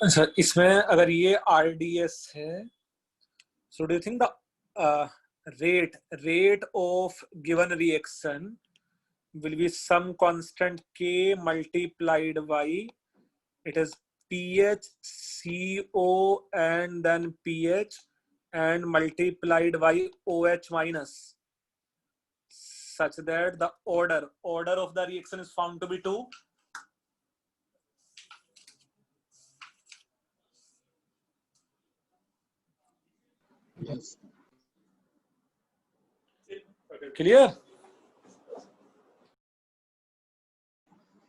अच्छा, इसमें अगर ये RDS है, so do you think the rate of given reaction will be some constant K multiplied by, it is pH, CO, and then pH, and multiplied by OH minus, such that the order of the reaction is found to be 2. Yes. Clear?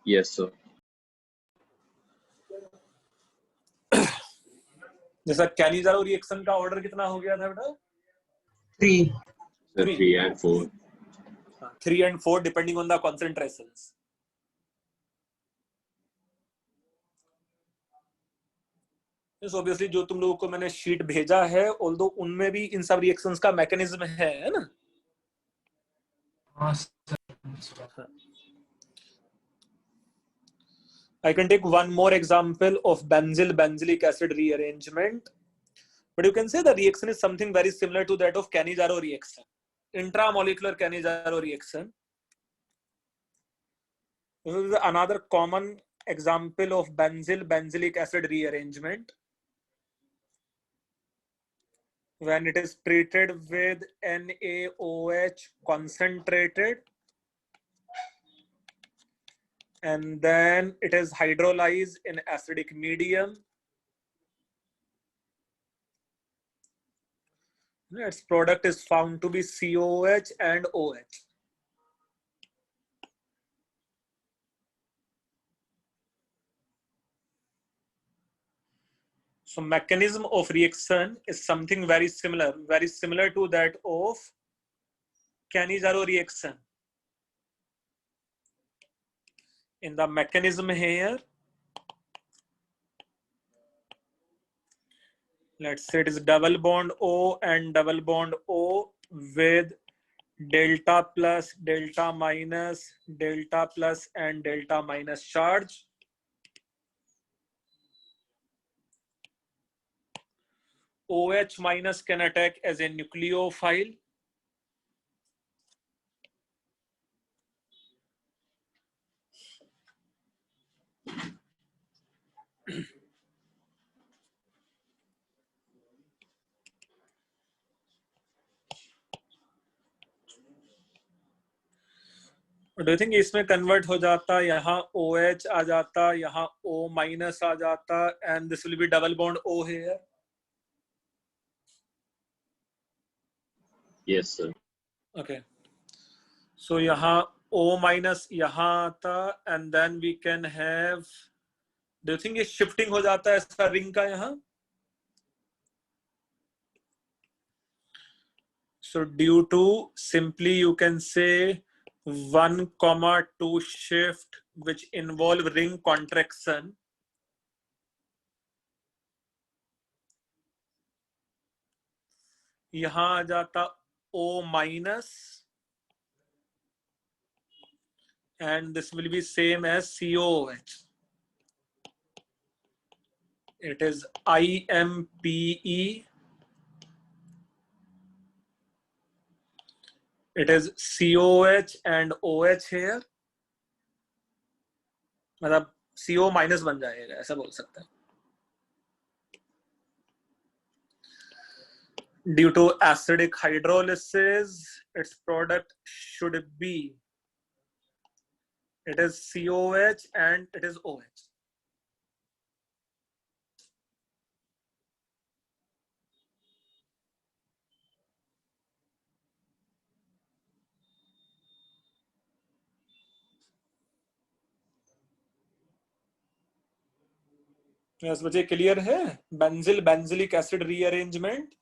Yes, sir. जैसा Cannizzaro reaction का order कितना हो गया था बेटा? 3. Sir, 3 and 4. 3 and 4 depending on the concentrations. Yes, obviously जो तुम लोगों को मैंने शीट भेजा है, ऑल्दो उनमें भी इन सब रिएक्शंस का मैकेनिज्म है ना? हाँ sir. I can take one more example of benzylic acid rearrangement, but you can say the reaction is something very similar to that of Cannizzaro reaction, intramolecular Cannizzaro reaction. This is another common example of benzylic acid rearrangement. When it is treated with NaOH concentrated, and then it is hydrolyzed in acidic medium, its product is found to be COH and OH. So mechanism of reaction is something very similar to that of Cannizzaro reaction. In the mechanism here, let's say it is double bond O and double bond O with delta plus, delta minus, delta plus, and delta minus charge. OH minus can attack as a nucleophile. Do you think इसमें convert हो जाता, यहाँ OH आ जाता, यहाँ O minus आ जाता, and this will be double bond O here? Yes, sir. Okay. So यहाँ O minus यहाँ आता, and then we can have, do you think ये shifting हो जाता है ऐसा रिंग का यहाँ? So due to, simply you can say 1,2 shift which involve ring contraction, यहाँ आ जाता O minus, and this will be same as COOH. It is IMPE. It is COH and OH here. मतलब CO minus बन जाएगा, ऐसा बोल सकते हैं. Due to acidic hydrolysis, its product should be, it is COH and it is OH. Yes बच्चे, clear है? Benzylic acid rearrangement.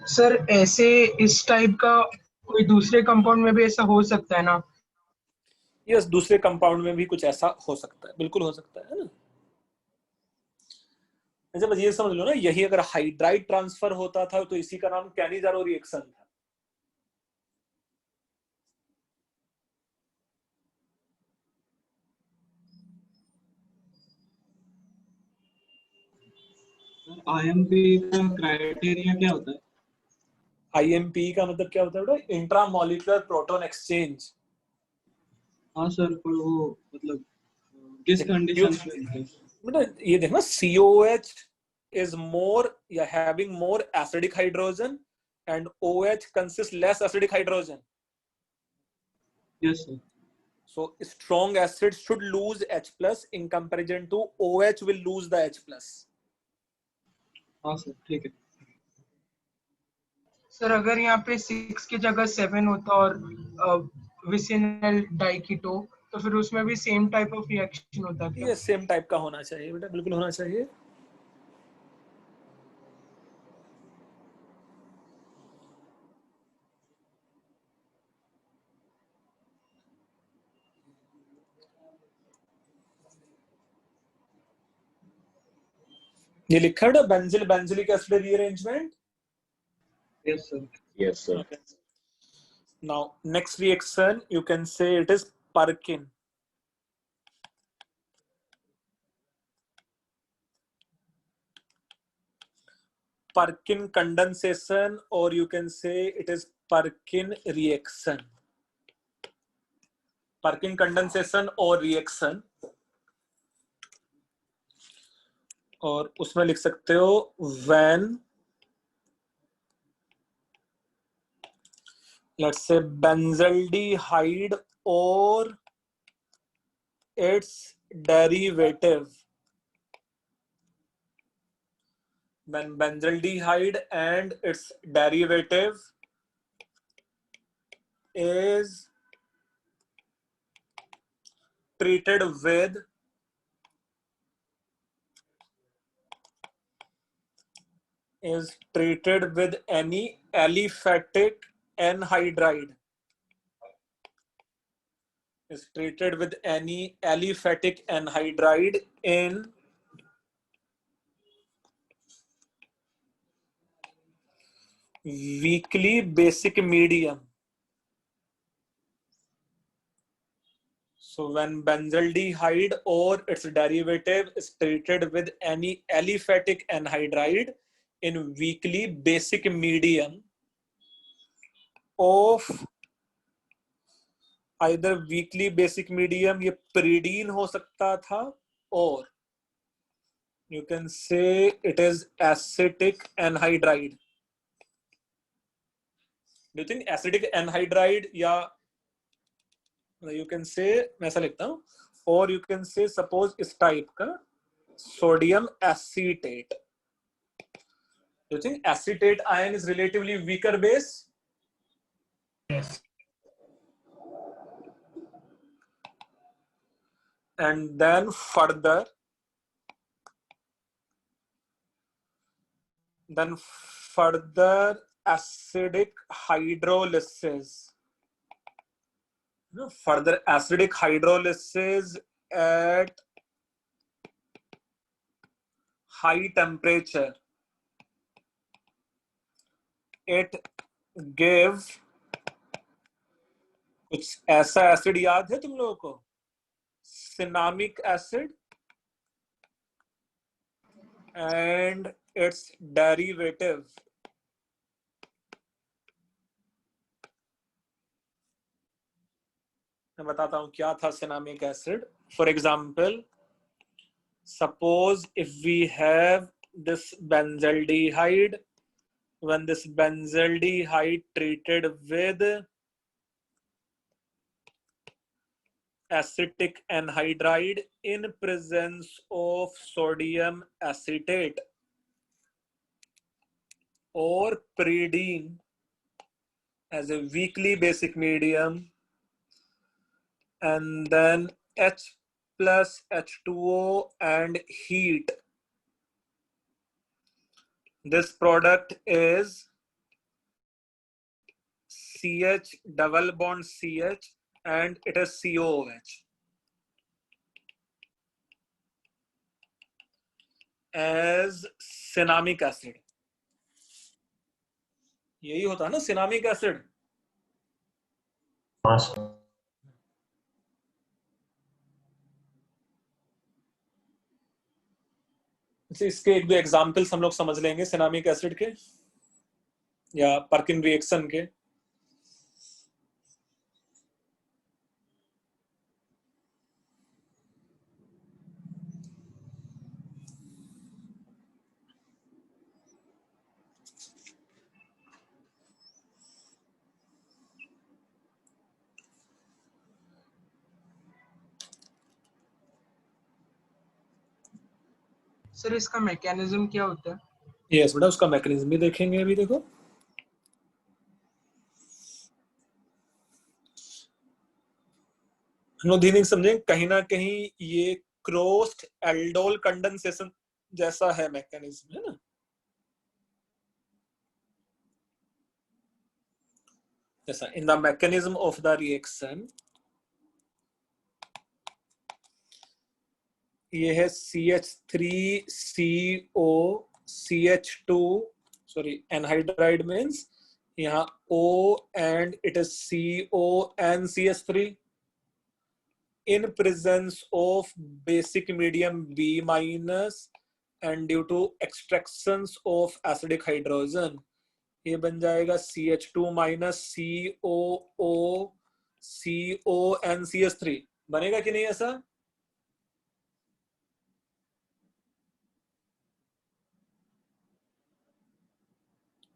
Sir ऐसे इस टाइप का कोई दूसरे कंपाउंड में भी ऐसा हो सकता है ना? यस, दूसरे कंपाउंड में भी कुछ ऐसा हो सकता है, बिल्कुल हो सकता है ना. अच्छा, बस ये समझ लो ना, यही अगर हाइड्राइड ट्रांसफर होता था तो इसी का नाम कैनिज़ारो रिएक्शन था. IMP का क्राइटेरिया क्या होता है? IMP का मतलब क्या होता है बेटा? Intra molecular proton exchange. हाँ सर, पर वो मतलब किस कंडीशन पे होता है? बेटा ये देखना, COH is more या having more acidic hydrogen and OH consists less acidic hydrogen. Yes sir. So strong acids should lose H plus in comparison to OH will lose the H plus. हाँ sir, ठीक है। Sir अगर यहाँ पे 6 की जगह 7 होता और विसिनल डाइकीटो, तो फिर उसमें भी सेम टाइप ऑफ रिएक्शन होता क्या? ये सेम टाइप का होना चाहिए बेटा, बिल्कुल होना चाहिए। ये लिखा है बेटा, benzyl benzylic acid rearrangement. Yes sir. Yes, sir. Okay. Now next reaction you can say it is Perkin. Perkin condensation, or you can say it is Perkin reaction. Perkin condensation or reaction, और उसमें लिख सकते हो when let's say benzaldehyde or its derivative, when benzaldehyde and its derivative is treated with any aliphatic anhydride, is treated with any aliphatic anhydride in weakly basic medium. So when benzaldehyde or its derivative is treated with any aliphatic anhydride in weakly basic medium of either weakly basic medium, ये pyridine हो सकता था, or you can say it is acetic anhydride. Do you think acidic anhydride, या you can say, मैं ऐसा लिखता हूँ, or you can say suppose इस type का sodium acetate. Do you think acetate ion is relatively weaker base? Yes. And then further acidic hydrolysis. Further acidic hydrolysis at high temperature, it give कुछ ऐसा acid याद है तुम लोगों को? Cinnamic acid and its derivative. मैं बताता हूं क्या था cinnamic acid. For example, suppose if we have this benzaldehyde, when this benzaldehyde treated with acetic anhydride in presence of sodium acetate or pyridine as a weakly basic medium, and then H plus H2O and heat, this product is CH double bond CH and it is COOH as cinnamic acid. यही होता है ना cinnamic acid. इसके एक दो examples हम लोग समझ लेंगे सिनामिक एसिड के या पर्किन रिएक्शन के। सर इसका मैकेनिज्म क्या होता है? यस बेटा, उसका मैकेनिज्म भी देखेंगे अभी। देखो हम लोग धीरे समझें, कहीं ना कहीं ये क्रॉस्ड एल्डोल कंडेंसेशन जैसा है मैकेनिज्म, है ना। जैसा in the mechanism of the reaction, ये है CH3CO CH2 sorry anhydride means यहाँ O and it is CO and CH3 in presence of basic medium B minus and due to extractions of acidic hydrogen ये बन जाएगा CH2 minus COO CO and CH3। बनेगा कि नहीं ऐसा?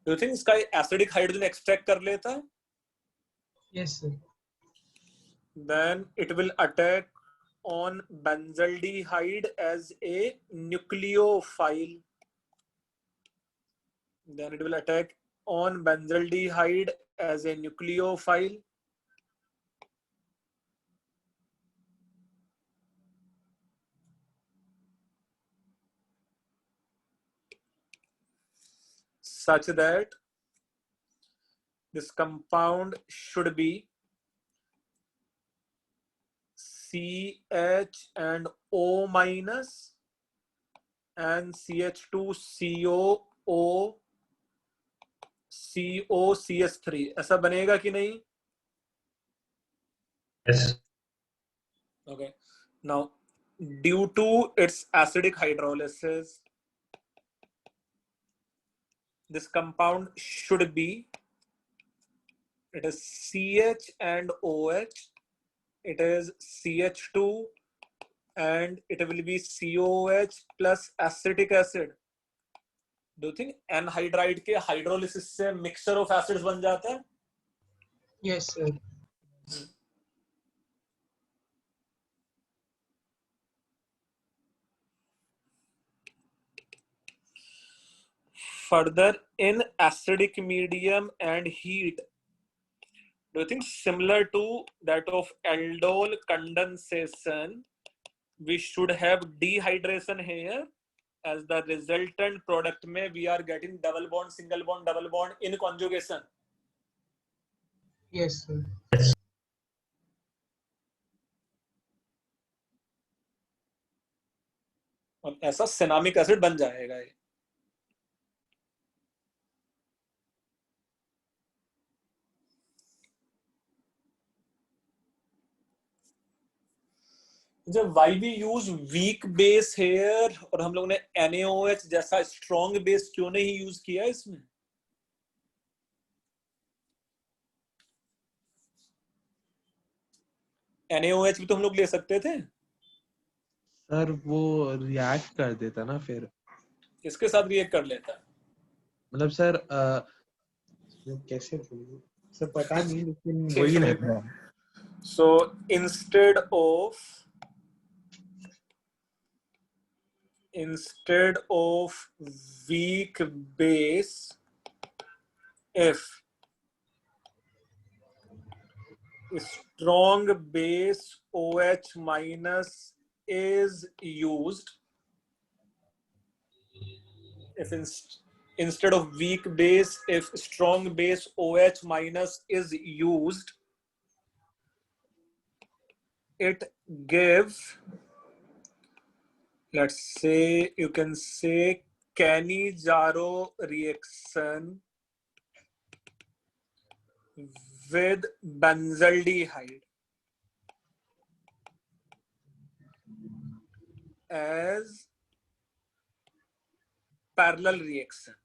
Do you think इसका acidic hydrogen extract कर लेता? Yes sir. Then it will attack on benzaldehyde as a nucleophile. Then it will attack on benzaldehyde as a nucleophile. Such that this compound should be CH and O minus and CH2CO COCH3 ऐसा बनेगा कि नहीं? Yes. Okay. Now, due to its acidic hydrolysis, this compound should be, it is CH and OH, it is CH2 and it will be COH plus acetic acid. Do you think anhydride के hydrolysis से mixture of acids बन जाता है? Yes sir. Further, in acidic medium and heat, do you think similar to that of aldol condensation, we should have dehydration here? As the resultant product में we are getting double bond, single bond, double bond in conjugation. Yes sir. और ऐसा cinnamic acid बन जाएगा ये। जब why we use weak base here और हम लोग ने NaOH जैसा strong base क्यों नहीं यूज किया इसमें? NaOH भी तो हम लोग ले सकते थे। सर वो रिएक्ट कर देता ना फिर। किसके साथ रिएक्ट कर लेता? मतलब सर कैसे बोलूं सर, पता नहीं, लेकिन वही रहता है। So instead of weak base, if strong base OH minus is used, if instead of weak base, if strong base OH minus is used, it gives, let's say, you can say Cannizzaro reaction with benzaldehyde as parallel reaction.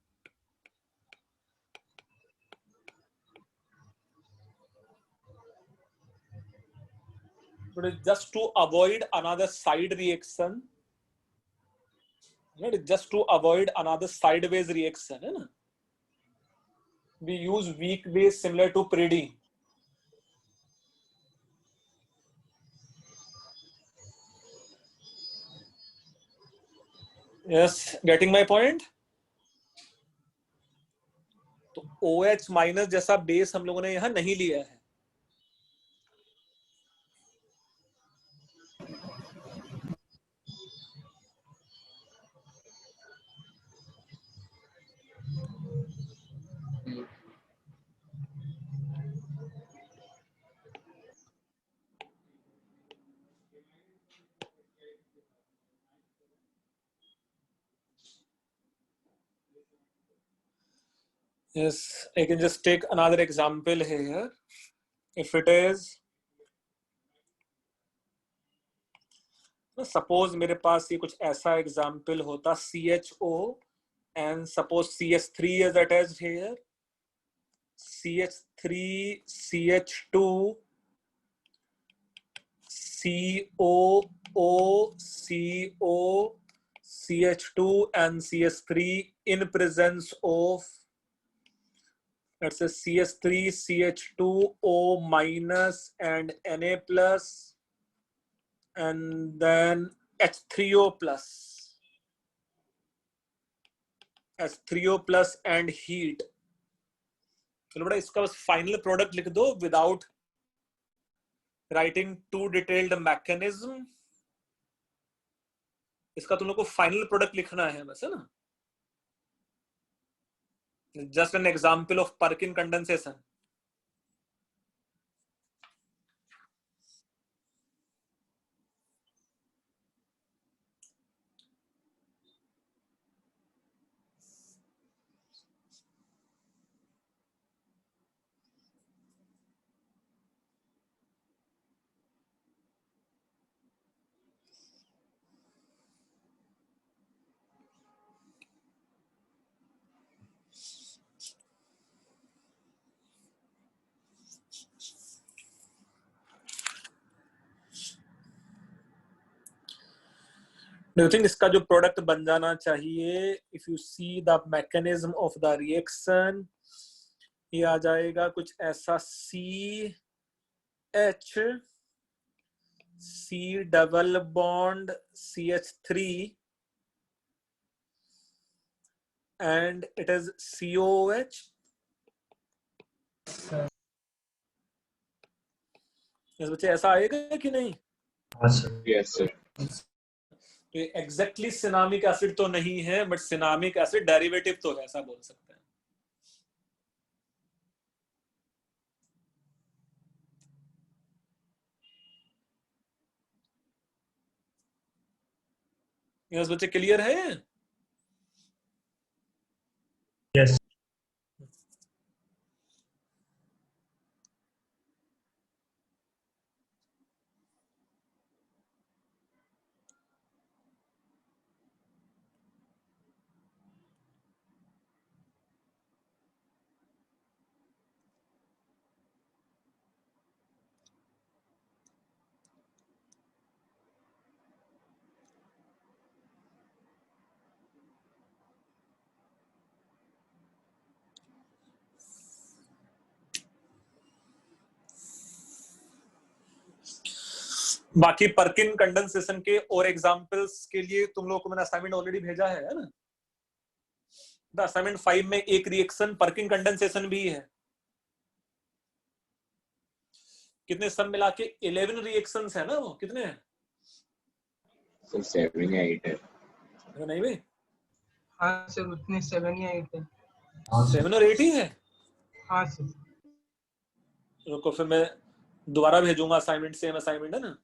But it's just to avoid another side reaction, right? Just to avoid another sideways reaction, है ना? We use weak base similar to pyridine. Yes, getting my point? तो OH minus जैसा base हम लोगों ने यहां नहीं लिया है. Yes, I can just take another example here. If it is, suppose मेरे पास ये कुछ ऐसा example होता CHO and suppose CH3 is attached here. CH3, CH2, CO, CO, CH2 and CH3 in presence of, let's say, CH3, CH2, O minus and Na plus, and then H3O plus, H3O plus and heat. चलो बेटा इसका बस final product लिख दो without writing to detailed mechanism. इसका तुम लोग को फाइनल प्रोडक्ट लिखना है बस, है ना? Just an example of Perkin condensation. Do you think इसका जो प्रोडक्ट बन जाना चाहिए, if you see the mechanism of the reaction, ये आ जाएगा कुछ ऐसा CH, C double bond CH3 and it is COH. इस बच्चे ऐसा आएगा कि नहीं? Yes, sir. तो ये एग्जैक्टली सिनामिक एसिड तो नहीं है, बट सिनामिक एसिड डेरिवेटिव तो है, ऐसा बोल सकते हैं. यस बच्चे, क्लियर है? यस. बाकी पर्किन कंडेंसेशन के और एग्जांपल्स के लिए तुम लोगों को मैंने असाइनमेंट ऑलरेडी भेजा है ना? द असाइनमेंट 5 में एक रिएक्शन पर्किन कंडेंसेशन भी है. कितने सब मिला के 11 रिएक्शंस है ना? वो कितने हैं? सर 7 या 8 है. नहीं भाई, हाँ सर उतने 7 या 8 है. 7 और 8 ही है. हाँ सर. रुको फिर मैं दोबारा भेजूंगा असाइनमेंट, सेम असाइनमेंट है ना,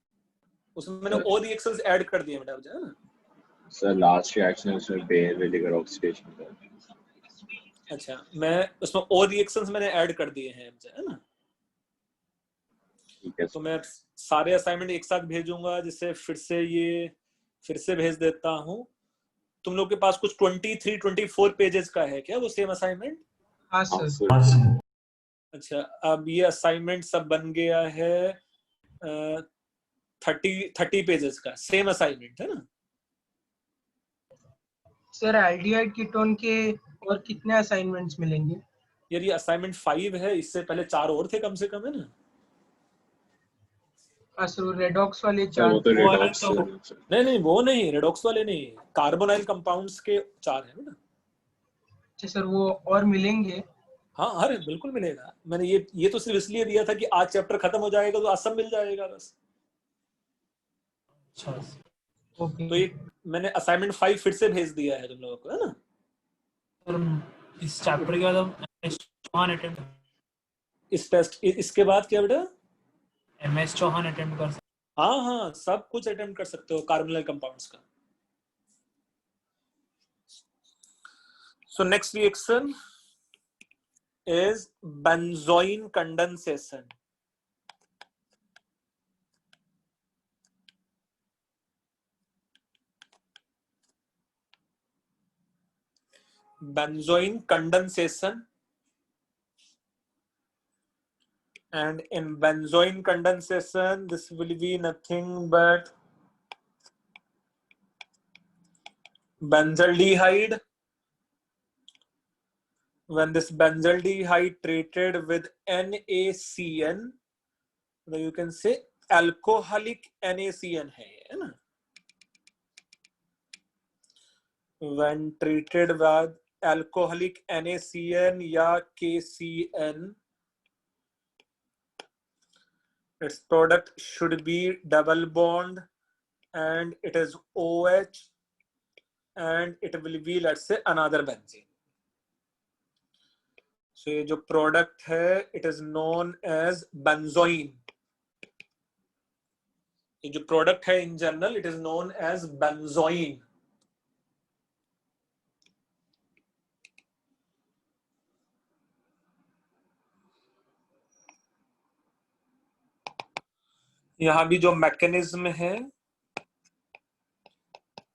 उसमें मैंने और रिएक्शंस ऐड कर दिए बेटा, है ना? सर लास्ट रिएक्शन है उसमें बेयर विनेगर ऑक्सीडेशन का. अच्छा, मैं उसमें और रिएक्शंस मैंने ऐड कर दिए हैं, है ना? ठीक है. तो मैं सारे असाइनमेंट एक साथ भेजूंगा, जिससे फिर से भेज देता हूँ. तुम लोग के पास कुछ 23-24 पेजेस का है क्या वो सेम असाइनमेंट? हाँ हाँ सर। सर। अच्छा, अब ये असाइनमेंट सब बन गया है 30 पेजेस का सेम असाइनमेंट है ना? सर एल्डिहाइड कीटोन के और कितने असाइनमेंट्स मिलेंगे? यार ये असाइनमेंट 5 है, इससे पहले 4 और थे कम से कम, है ना? हाँ सर, वो रेडॉक्स वाले सर वो 4 तो थे। रेडॉक्स। नहीं नहीं, वो नहीं, रेडॉक्स वाले नहीं, कार्बोनाइल कंपाउंड्स के 4 है ना? अच्छा सर, वो और मिलेंगे? हाँ, अरे बिल्कुल मिलेगा। मैंने ये तो सिर्फ इसलिए दिया था कि आज चैप्टर खत्म हो जाएगा तो आज सब मिल जाएगा बस। ओके तो ये मैंने असाइनमेंट 5 फिर से भेज दिया है तुम लोगों को, है ना? सर इस चैप्टर के बाद हम एमएस चौहान अटेम्प्ट इस टेस्ट इसके बाद क्या बेटा? एमएस चौहान अटेम्प्ट कर सकते हाँ हाँ, सब कुछ अटेम्प्ट कर सकते हो कार्बोनाइल कंपाउंड्स का। So next reaction is benzoin condensation. Benzoin condensation, and in benzoin condensation this will be nothing but benzaldehyde. When this benzaldehyde treated with NaCN, you can say alcoholic NaCN है ना? When treated with alcoholic NaCN या KCN, its product should be double bond and it is OH and it will be, let's say, another benzene. So ये जो product है it is known as benzoin. ये जो product है in general it is known as benzoin. यहाँ भी जो mechanism है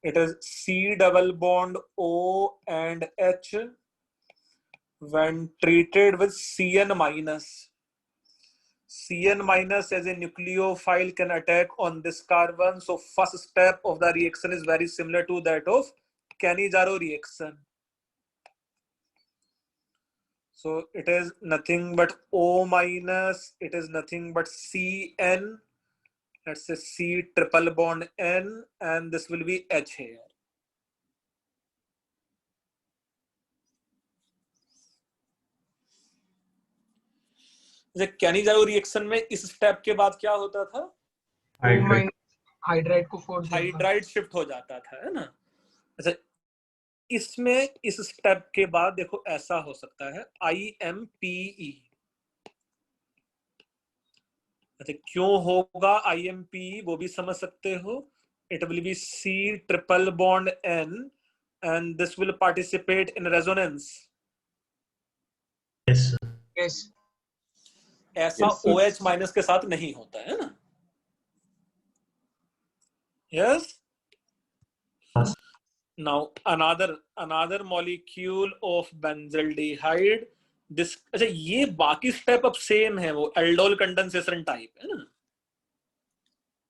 it is C double bond O and H when treated with Cn minus. Cn minus as a nucleophile can attack on this carbon. So first step of the reaction is very similar to that of Cannizzaro reaction. So it is nothing but O minus, it is nothing but Cn. Let's say C triple bond N, and this will be H here. Cannizzaro reaction में इस step के बाद क्या होता था? Hydride को force hydride shift हो जाता था, है ना? अच्छा, इसमें इस स्टेप के बाद देखो ऐसा हो सकता है IMPE। अच्छा, क्यों होगा IMPE वो भी समझ सकते हो। It will be C triple bond N and this will participate in resonance. हैं। यस ऐसा Yes, sir. OH माइनस के साथ नहीं होता है ना? Yes. Now another molecule of benzaldehyde. This अच्छा, ये बाकी स्टेप अब सेम है, वो एल्डोल कंडेंसेशन टाइप है ना,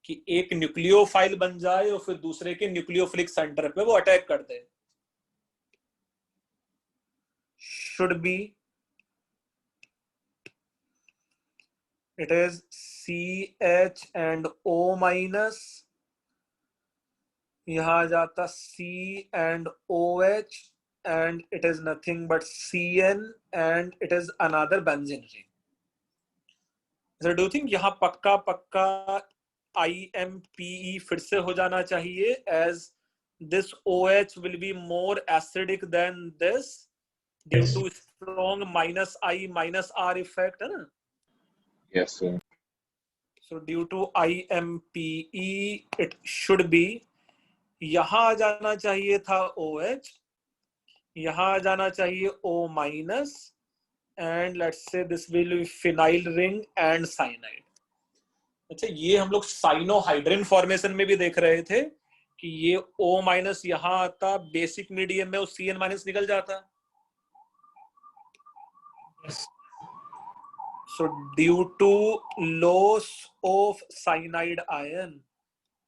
कि एक न्यूक्लियोफाइल बन जाए और फिर दूसरे के न्यूक्लियोफिलिक सेंटर पे वो अटैक कर दे। Should be it is CH and O minus, यहाँ जाता C and OH and it is nothing but CN and it is another benzene ring. So do you think यहाँ पक्का IMPE फिर से हो जाना चाहिए, as this OH will be more acidic than this due to strong minus I minus R effect, है ना? Yes, sir. So due to IMPE it should be, यहाँ जाना चाहिए था OH, यहाँ जाना चाहिए O minus, and let's say this will be phenyl ring and cyanide. अच्छा, ये हम लोग साइनोहाइड्रिन फॉर्मेशन में भी देख रहे थे कि ये O माइनस यहां आता, बेसिक मीडियम में वो Cn माइनस निकल जाता. Yes. So due to loss of cyanide ion,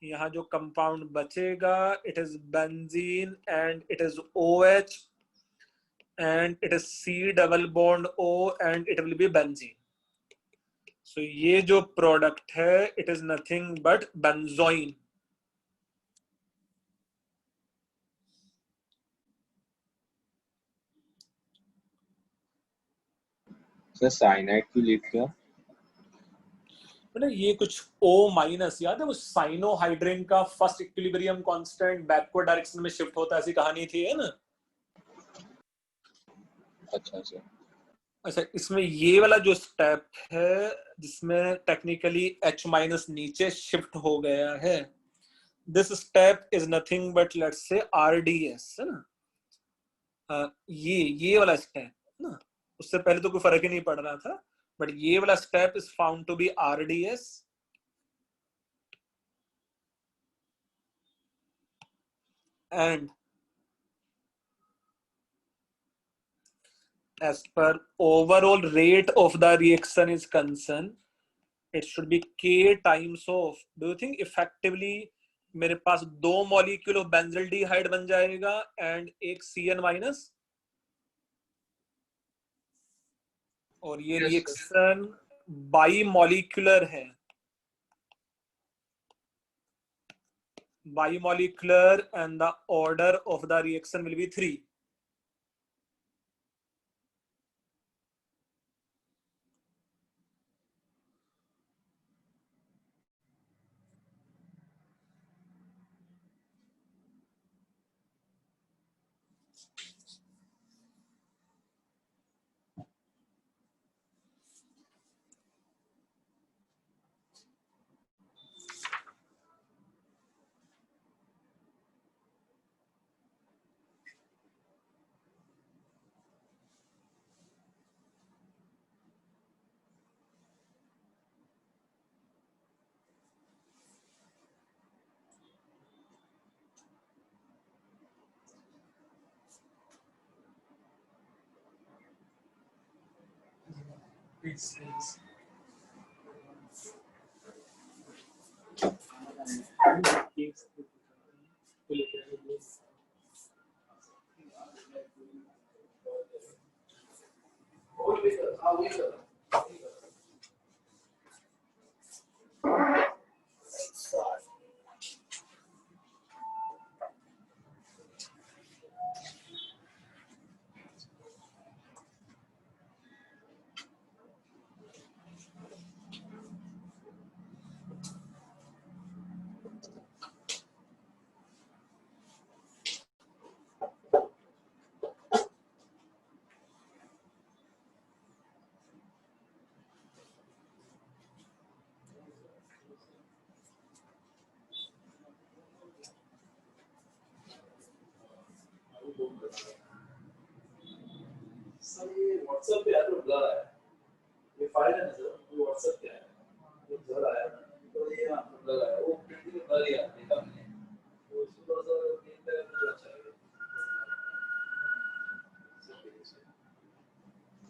यहाँ जो कंपाउंड बचेगा, it is benzene and it is OH and it is C double bond O and it will be benzene. So ये जो product है, it is nothing but benzoin. Sir cyanide क्यों लिख किया? मतलब ये कुछ O माइनस, याद है वो साइनोहाइड्रिन का first equilibrium constant backward direction में शिफ्ट होता है, ऐसी कहानी थी, है ना? अच्छा सर. अच्छा, इसमें ये वाला जो स्टेप है जिसमें टेक्निकली H माइनस नीचे शिफ्ट हो गया है, this step is nothing but let's say RDS, है ना? ये वाला स्टेप ना, उससे पहले तो कोई फर्क ही नहीं पड़ रहा था, बट ये वाला step is found to be RDS and as per overall rate of the reaction is concerned, it should be K times of, do you think effectively मेरे पास 2 मॉलिक्यूल ऑफ बेंजल्डिहाइड बन जाएगा एंड एक Cn minus, और ये Yes, reaction by molecular है. Bimolecular and the order of the reaction will be 3. Please. Sir ये WhatsApp पे यार ब्लर आया, ये फाइल है ना सर, ये व्हाट्सएप पे आया, ये ब्लर आया ना, तो ये यहाँ पे ब्लर आया, वो प्रिंटिंग में ब्लर ही आता है, देखा मैंने, तो इसको थोड़ा सा क्लीन करें तो अच्छा लगेगा.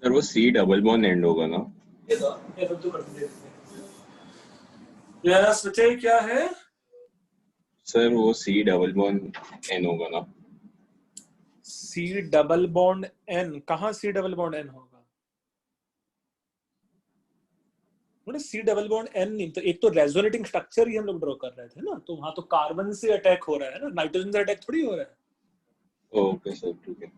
सर वो C डबल बॉन्ड एंड होगा ना? ये सब तो कर देते हैं. यार सोचे क्या है? सर वो C डबल बॉन्ड N होगा ना? C डबल बॉन्ड N, कहाँ C डबल बॉन्ड N होगा? मतलब C डबल बॉन्ड N नहीं, तो एक तो रेजोनेटिंग स्ट्रक्चर ही हम लोग ड्रॉ कर रहे थे ना, तो वहां तो कार्बन से अटैक हो रहा है ना, नाइट्रोजन से अटैक थोड़ी हो रहा है. ओके सर, ठीक है.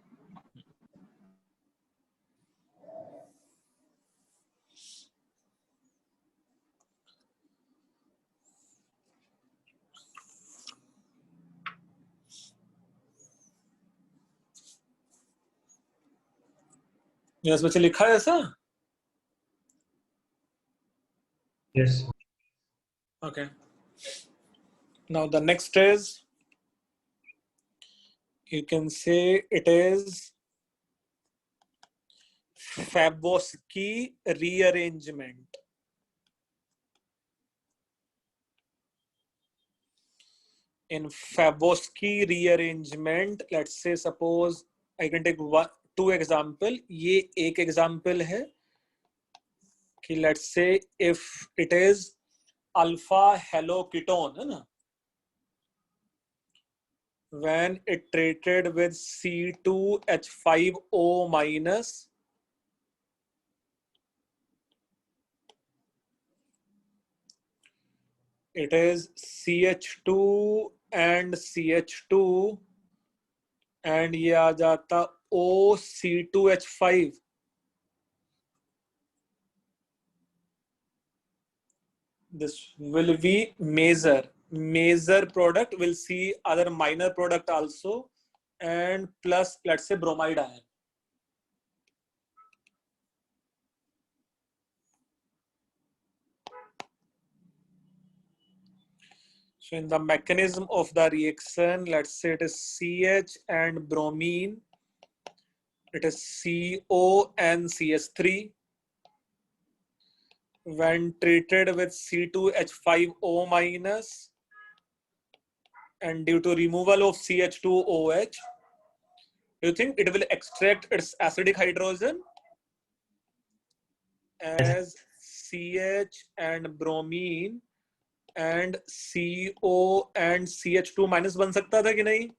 यस बच्चे, लिखा है ऐसा? Yes. Okay. Now the next is, you can say it is Fabovsky rearrangement. in Fabosky rearrangement, let's say suppose I can take two example. ये एक example है कि let's say if it is alpha haloketone है ना, when it treated with C2H5O minus, it is CH2 and CH2 and ये आ जाता OC2H5. This will be major product. We'll see other minor product also, and plus let's say bromide ion. So in the mechanism of the reaction, let's say it is CH and bromine, it is CO and CS3. When treated with C2H5O minus and due to removal of CH2OH, do you think it will extract its acidic hydrogen as CH and bromine and CO and CH2 minus बन सकता था कि नहीं?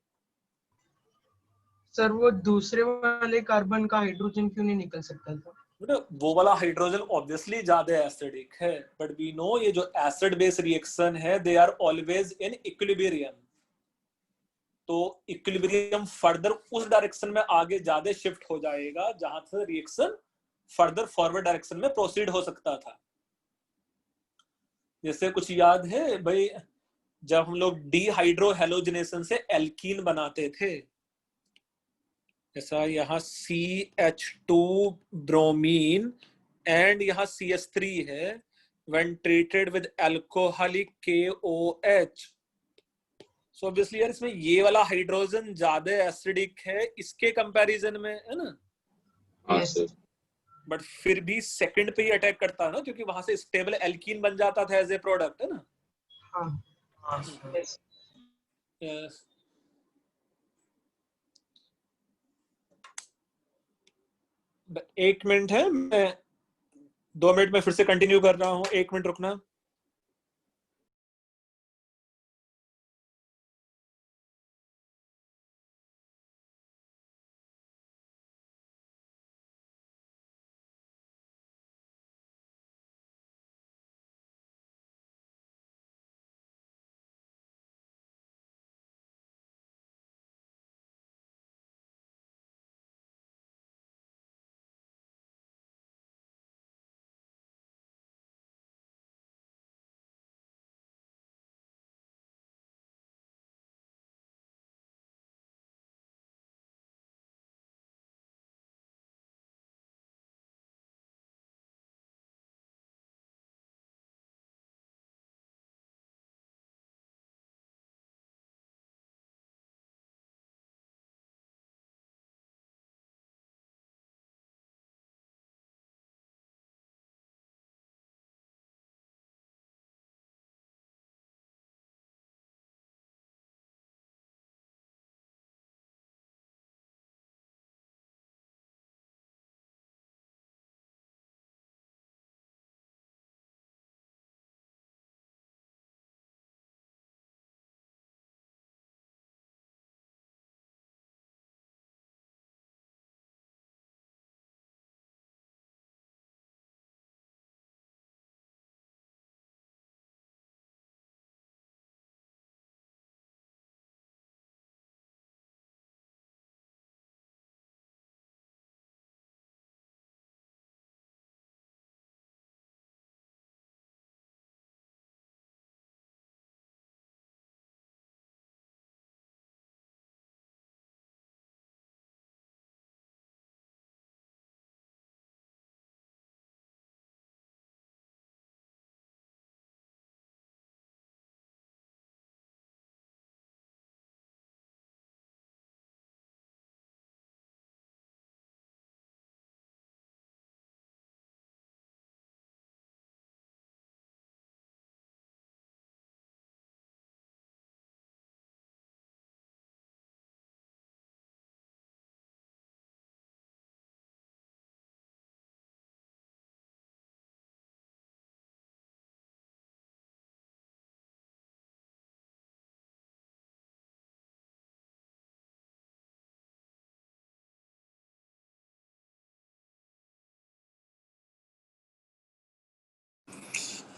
Sir वो दूसरे वाले carbon का hydrogen क्यों नहीं निकल सकता था? वो वाला हाइड्रोजन ऑब्वियसली ज्यादा एसिडिक है, बट वी नो ये जो एसिड बेस रिएक्शन है they are always in equilibrium. तो इक्विलिब्रियम फर्दर उस डायरेक्शन में आगे ज्यादा शिफ्ट हो जाएगा जहां से रिएक्शन फर्दर फॉरवर्ड डायरेक्शन में प्रोसीड हो सकता था. जैसे कुछ याद है भाई, जब हम लोग डीहाइड्रो हेलोजिनेशन से एल्कीन बनाते थे, ऐसा यहाँ CH2 ब्रोमीन एंड यहाँ CH3 है, when treated with alcoholic KOH. So obviously यार इसमें ये वाला हाइड्रोजन ज्यादा एसिडिक है इसके कंपैरिजन में, है ना? हाँ सर. बट फिर भी सेकंड पे ही अटैक करता है ना, क्योंकि वहां से स्टेबल एल्कीन बन जाता था एज ए प्रोडक्ट, है ना? हाँ. Yes. एक मिनट है, मैं 2 मिनट में फिर से कंटिन्यू कर रहा हूँ, 1 मिनट रुकना.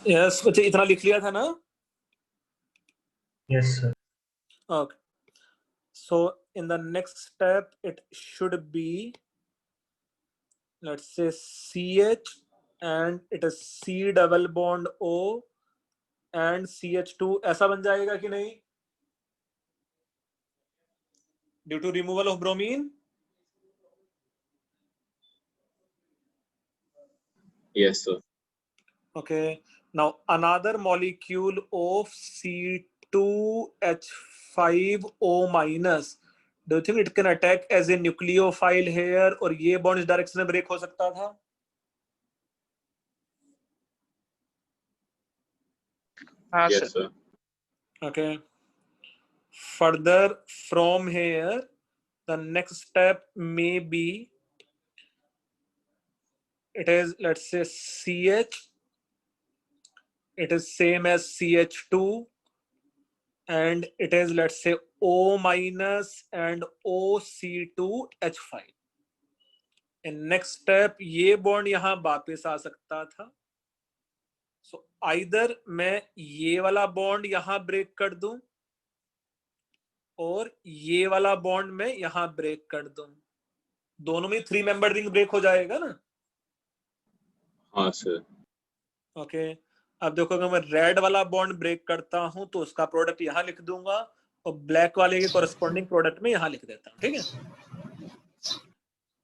यस बच्चे इतना लिख लिया था ना? Yes, sir. Okay. So in the next step, it should be, let's say, CH and it is C double bond O and CH2. ऐसा बन जाएगा कि नहीं? Due to removal of bromine? Yes, sir. Okay. Now another molecule of C2H5O minus. Do you think it can attack as a nucleophile here और ये bond इस direction में break हो सकता था? हाँ Yes, sir sir. Okay. Further from here, the next step may be, it is, let's say, CH. It is same as CH2 and it is, let's say, O minus and OC2H5. In next step ये bond यहाँ वापस आ सकता था. So either मैं ये वाला bond यहाँ break कर दूं और ये वाला bond मैं यहाँ break कर दूं. दोनों में 3 member ring break हो जाएगा ना? हाँ सर. ओके. अब देखो अगर मैं रेड वाला बॉन्ड ब्रेक करता हूं तो उसका प्रोडक्ट यहाँ लिख दूंगा और ब्लैक वाले के कॉरेस्पॉन्डिंग प्रोडक्ट में यहाँ लिख देता हूं. ठीक है.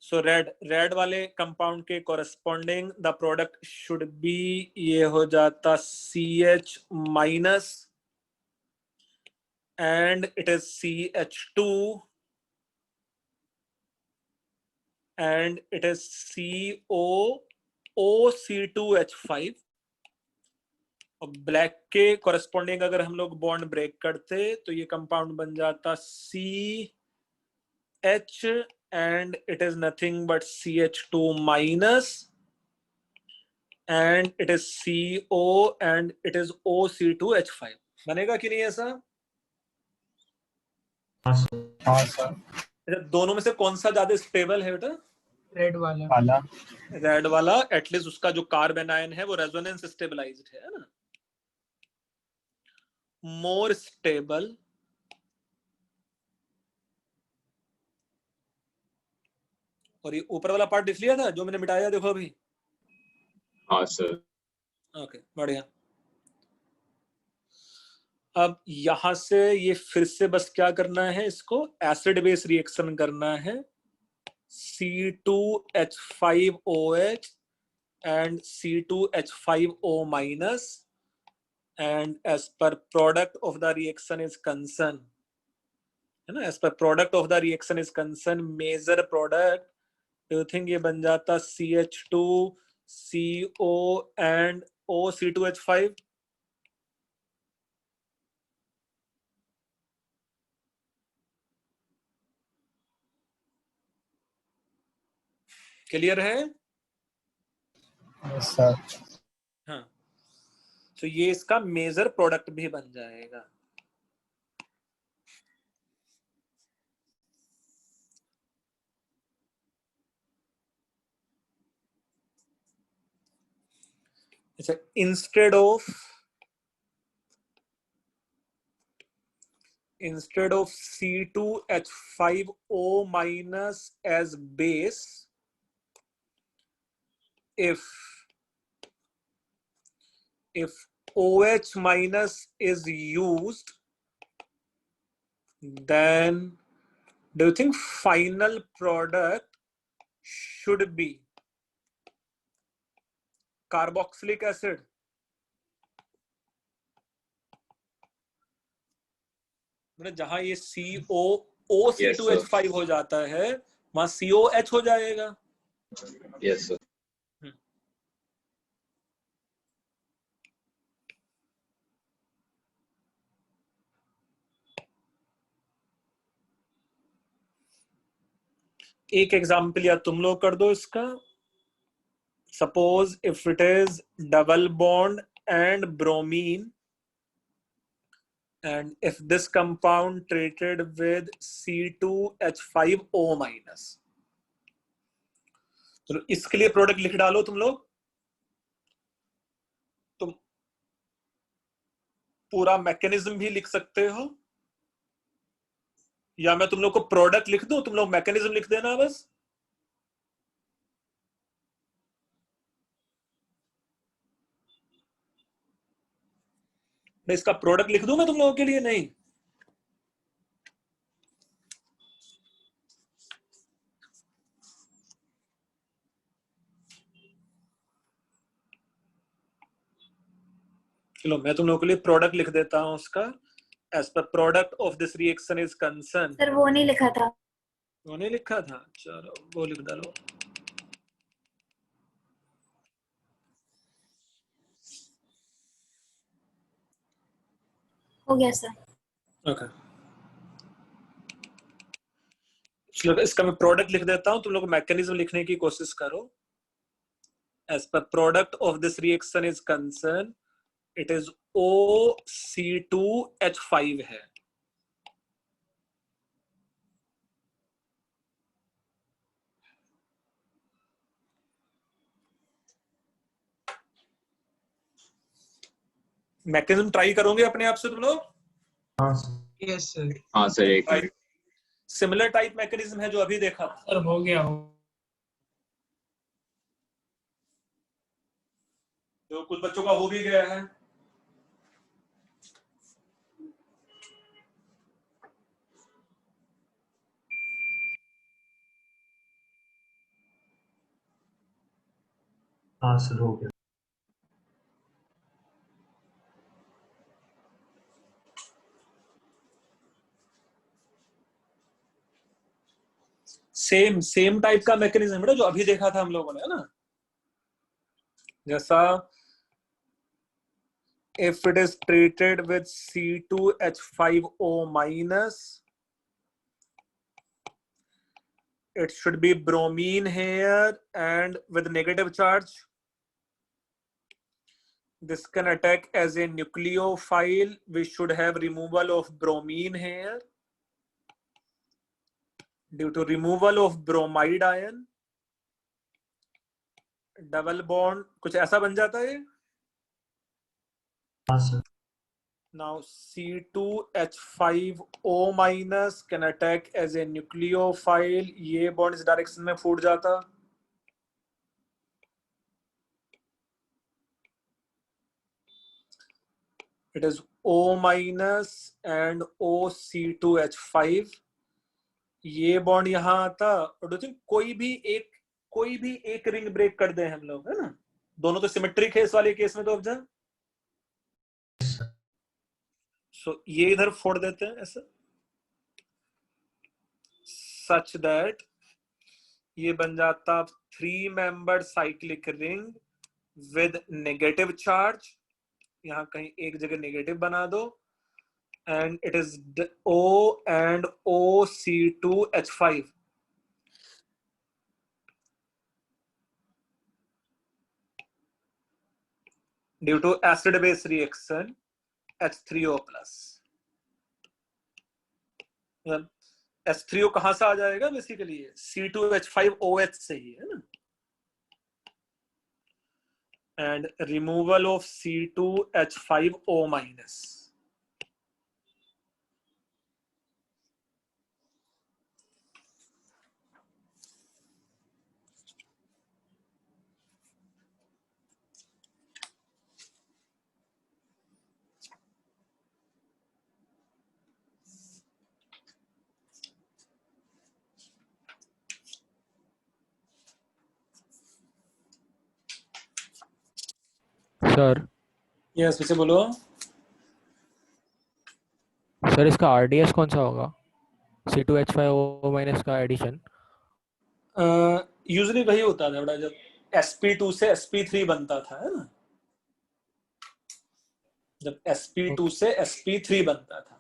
सो रेड वाले कंपाउंड के corresponding the product should be, ये हो जाता CH minus and it is CH2 and it is COOC2H5 और ब्लैक के कॉरेस्पॉन्डिंग अगर हम लोग बॉन्ड ब्रेक करते तो ये कंपाउंड बन जाता CH and it is nothing but CH2 minus and it is CO and it is OC2H5. बनेगा कि नहीं ऐसा? हाँ सर. दोनों में से कौन सा ज्यादा स्टेबल है बेटा? रेड वाला रेड वाला. एटलीस्ट उसका जो कार्बन आयन है वो रेजोनेंस स्टेबलाइज्ड है ना, मोर स्टेबल. और ये ऊपर वाला पार्ट दिख लिया था जो मैंने मिटाया, देखो अभी. हाँ सर. ओके, बढ़िया. अब यहां से ये फिर से बस क्या करना है, इसको एसिड बेस रिएक्शन करना है. C2H5OH and C2H5O minus and as per product of the reaction is concerned, है ना, as per product of the reaction is concerned, major product, do you think ये बन जाता CH2 CO and OC2H5? Clear है? Sir हाँ. तो ये इसका मेजर प्रोडक्ट भी बन जाएगा. अच्छा, instead of C2H5O minus as base, if OH minus is used, then do you think final product should be carboxylic acid? मतलब जहां ये COOC2H5 हो जाता है वहां COH हो जाएगा. Yes sir. एक एग्जाम्पल या तुम लोग कर दो इसका. Suppose if it is double bond and bromine and if this compound treated with C2H5O minus, तो इसके लिए प्रोडक्ट लिख डालो तुम लोग. पूरा मैकेनिज्म भी लिख सकते हो, या मैं तुम लोग को प्रोडक्ट लिख दूं, तुम लोग मैकेनिज्म लिख देना बस। मैं इसका प्रोडक्ट लिख दूं मैं तुम लोगों के लिए? नहीं, चलो मैं तुम लोगों के लिए प्रोडक्ट लिख देता हूं उसका। As per product of this reaction is concern. Sir वो नहीं लिखा था। वो नहीं लिखा था, चलो वो लिख डालो। हो गया सर। ओके, चलो इसका मैं प्रोडक्ट लिख देता हूं, तुम लोग मैकेनिज्म लिखने की कोशिश करो। As per product of this reaction is concern, it is OC2H5 है। मैकेनिज्म ट्राई करोगे अपने आप से तुम लोग? Yes sir. हाँ सर, एक मिनट। सिमिलर टाइप मैकेनिज्म है जो अभी देखा था। सर हो गया हो। जो कुछ बच्चों का हो भी गया है। हाँ सर हो गया। सेम टाइप का मैकेनिज्म है जो अभी देखा था हम लोगों ने, है ना? जैसा if it is treated with C2H5O minus, it should be bromine here and with negative charge. This can attack as a nucleophile. We should have removal of bromine here. Due to removal of bromide ion, double bond कुछ ऐसा बन जाता है। हाँ sir. Now C2H5O minus can attack as a nucleophile. ये bond इस direction में फूट जाता। It is O minus and OC2H5. ये बॉन्ड यहाँ आता और कोई भी एक रिंग ब्रेक कर दे हम लोग, है ना? दोनों तो सिमेट्रिक है इस वाले केस में तो ऑब्जर्व। सो ये इधर फोड़ देते हैं ऐसा, सच दैट ये बन जाता 3 membered cyclic ring with negative charge. यहाँ कहीं एक जगह नेगेटिव बना दो, and it is O and OC2H5. Due to acid base reaction H3O plus. H3O कहां से आ जाएगा? बेसिकली C2H5OH से ही, है ना? And removal of C2H5O minus. Sir yes, पीछे बोलो। सर इसका आरडीएस कौन सा होगा? C2H5O माइनस का एडिशन। यूजुअली वही होता था बड़ा, जब sp2 से sp3 बनता था, है ना? जब sp2 से sp3 बनता था।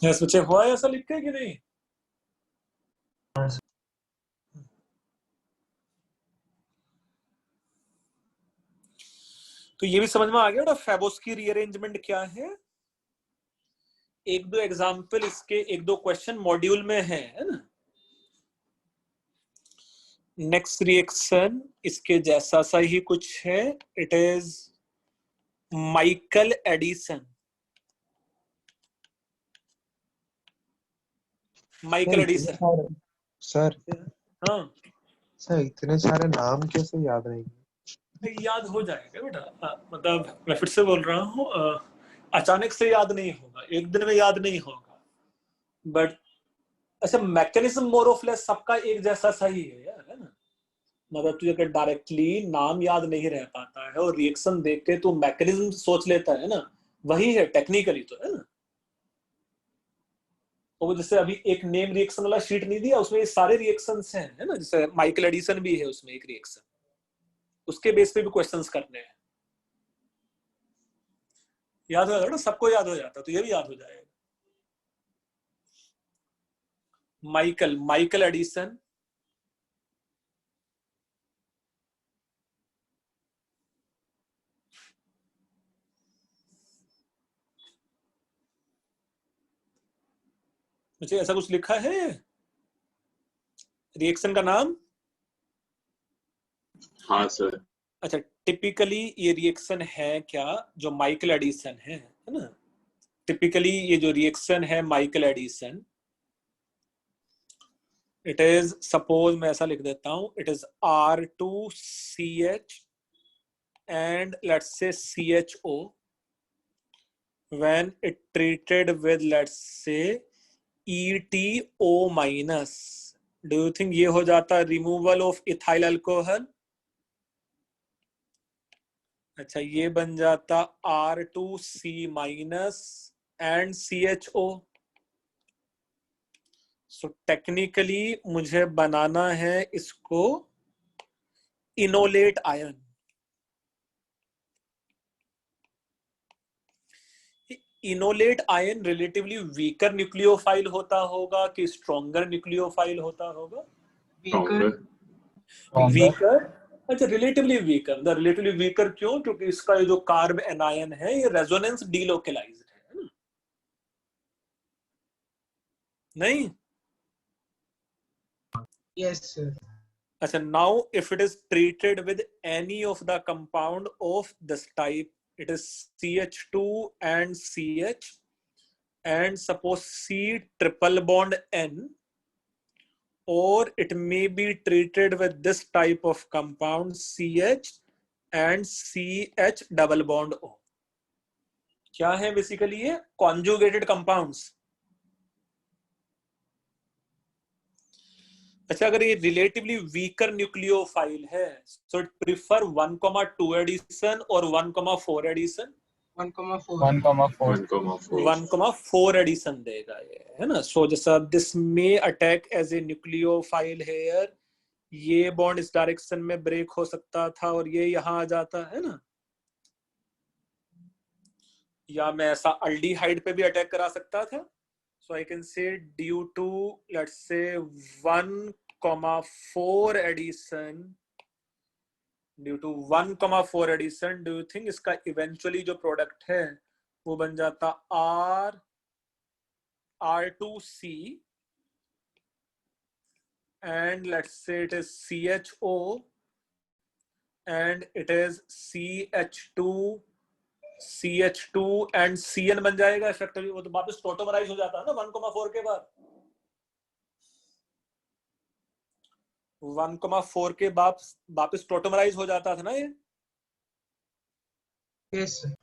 यस बच्चे, हुआ है ऐसा लिख के कि नहीं? तो ये भी समझ में आ गया बेटा फैबोस्की रीअरेंजमेंट क्या है। एक दो एग्जाम्पल इसके, एक दो क्वेश्चन मॉड्यूल में है ना। नेक्स्ट रिएक्शन इसके जैसा सा ही कुछ है, it is Michael Edison. Michael Edison. Sir हाँ सर इतने सारे नाम कैसे याद रहेंगे? याद हो जाएगा बेटा। मतलब मैं फिर से बोल रहा हूँ, अचानक से याद नहीं होगा, एक दिन में याद नहीं होगा, बट अच्छा मैकेनिज्म मोर ऑफ लेस सबका एक जैसा सही है यार, है ना। मतलब तुझे अगर डायरेक्टली नाम याद नहीं रह पाता है और रिएक्शन देख के तू मैकेनिज्म सोच लेता है ना, वही है टेक्निकली तो, है ना। तो जैसे अभी एक नेम रिएक्शन वाला शीट नहीं दिया, उसमें ये सारे रिएक्शंस हैं, है ना। जैसे माइकल एडिसन भी है उसमें एक रिएक्शन, उसके बेस पे भी क्वेश्चंस करने हैं। याद हो जाता ना, सबको याद हो जाता, तो ये भी याद हो जाएगा। माइकल एडिसन, मुझे ऐसा कुछ लिखा है रिएक्शन का नाम। हाँ सर। अच्छा टिपिकली ये रिएक्शन है क्या जो माइकल एडिसन है ना। टिपिकली ये जो रिएक्शन है Michael Edison, it is, suppose मैं ऐसा लिख देता हूं, it is R2CH and let's say CHO when it treated with let's say ETO minus, do you think ये हो जाता रिमूवल ऑफ इथाइल अल्कोहल? अच्छा ये बन जाता R2C minus and CHO। So technically मुझे बनाना है इसको enolate ion. Enolate ion relatively weaker nucleophile होता होगा कि स्ट्रॉन्गर न्यूक्लियोफाइल होता होगा? वीकर। अच्छा relatively weaker, the relatively weaker क्यों? क्योंकि इसका ये जो कार्ब एनायन है ये रेजोनेंस डीलोकलाइज्ड है, नहीं? Yes, sir. अच्छा now if it is treated with any of the compound of this type, it is CH2 and CH and suppose C triple bond N, or it may be treated with this type of compound CH and CH double bond O। क्या है basically ये? Conjugated compounds. अच्छा अगर ये relatively weaker nucleophile है, so it prefer 1,2 addition और 1,4 addition. 1,4. 1,4 addition देगा ये, है ना। सो जैसा दिस में attack as a nucleophile here, ये बॉन्ड इस डायरेक्शन में ब्रेक हो सकता था और ये यहां आ जाता है ना। या मैं ऐसा अल्डिहाइड पे भी अटैक करा सकता था। So I can say due to let's say 1,4 addition, due to 1,4 addition, do you think इसका eventually जो product है वो बन जाता R2C and let's say it is CHO and it is CH2 and CN बन जाएगा इफेक्टिवली। वो तो वापस टोटोमराइज हो जाता है ना 1,4 के बाद। 1,4 के बाद वापस टोटोमराइज हो जाता था ना ये। Yes, sir.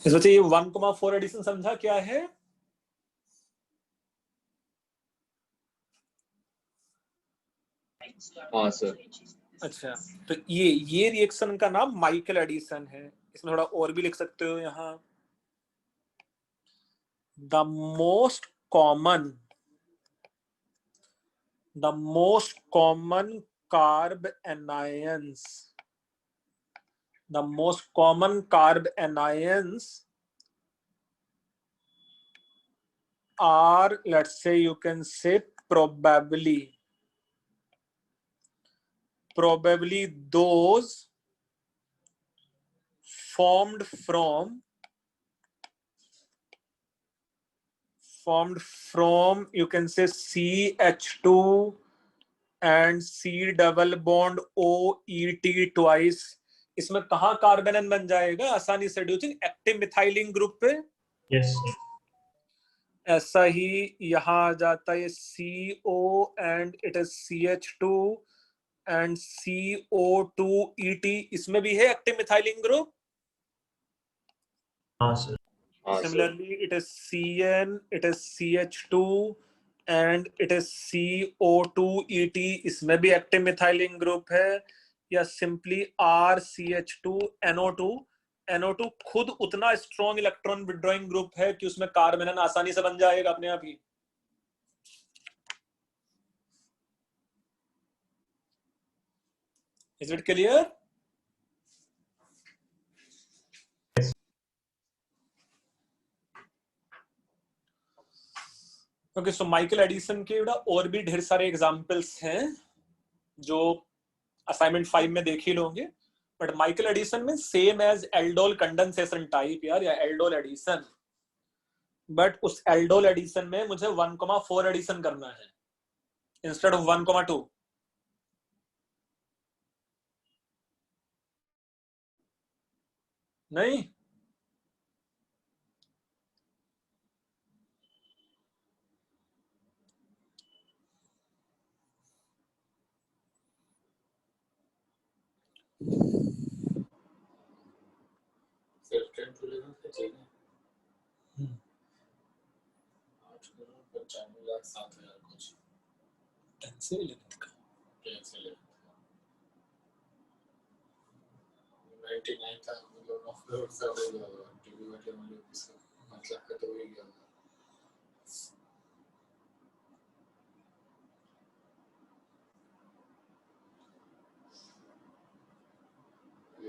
इस वजह ये 1,4 एडिशन समझा क्या है? हाँ सर। अच्छा, तो ये रिएक्शन का नाम माइकल एडिशन है। इसमें थोड़ा और भी लिख सकते हो यहाँ। The most common carb anions, the most common carb anions are, let's say, you can say probably those formed from you can say CH2 and C double bond OET twice। इसमें कहाँ कार्बन बन जाएगा आसानी से? ड्यूसिंग active मिथाइलिंग group पे। Yes. ऐसा ही यहाँ आ जाता है CO and it is CH2 and CO2ET, इसमें भी है एक्टिव मिथाइलिंग ग्रुप। हाँ सर। हाँ sir. Similarly, it is CN, it is CH2 and it is CO2ET, इसमें भी एक्टिव मिथाइलिंग ग्रुप है। या सिंपली RCH2NO2। NO2 खुद उतना स्ट्रॉन्ग इलेक्ट्रॉन विड्रॉइंग ग्रुप है कि उसमें कार्बन आसानी से बन जाएगा अपने आप ही। Is it clear? Okay, so Michael Edison के और भी ढेर सारे एग्जांपल्स हैं जो असाइनमेंट 5 में देख ही लोगे। बट माइकल एडिसन में same as aldol condensation type यार, या एल्डोल एडिशन, बट उस एल्डोल एडिशन में मुझे 1,4 एडिशन करना है इंस्टेड ऑफ 1,2। नहीं, सिर्फ 10 to 11 का चाहिए। 8,95,07,000 कुछ 10 से 11 का 10 से 11 99 था, मतलब 9 करोड़ से हो गया होगा। टीवी वाले इसका मतलब का तो हो ही गया होगा।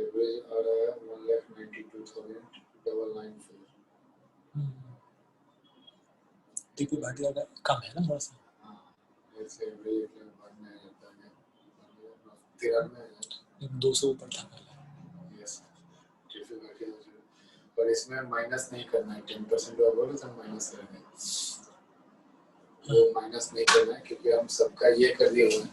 एवरेज आ रहा है 1,92,994। टीपी भाटिया का कम है ना थोड़ा सा। हाँ, ऐसे एवरेज बाद में आता है 93,000। 200 ऊपर था पहले। यस, टीपी भाटिया पर इसमें माइनस नहीं करना है। 10% और बोलो तो माइनस करना है। वो माइनस नहीं करना है क्योंकि हम सबका ये कर दिए हुए हैं।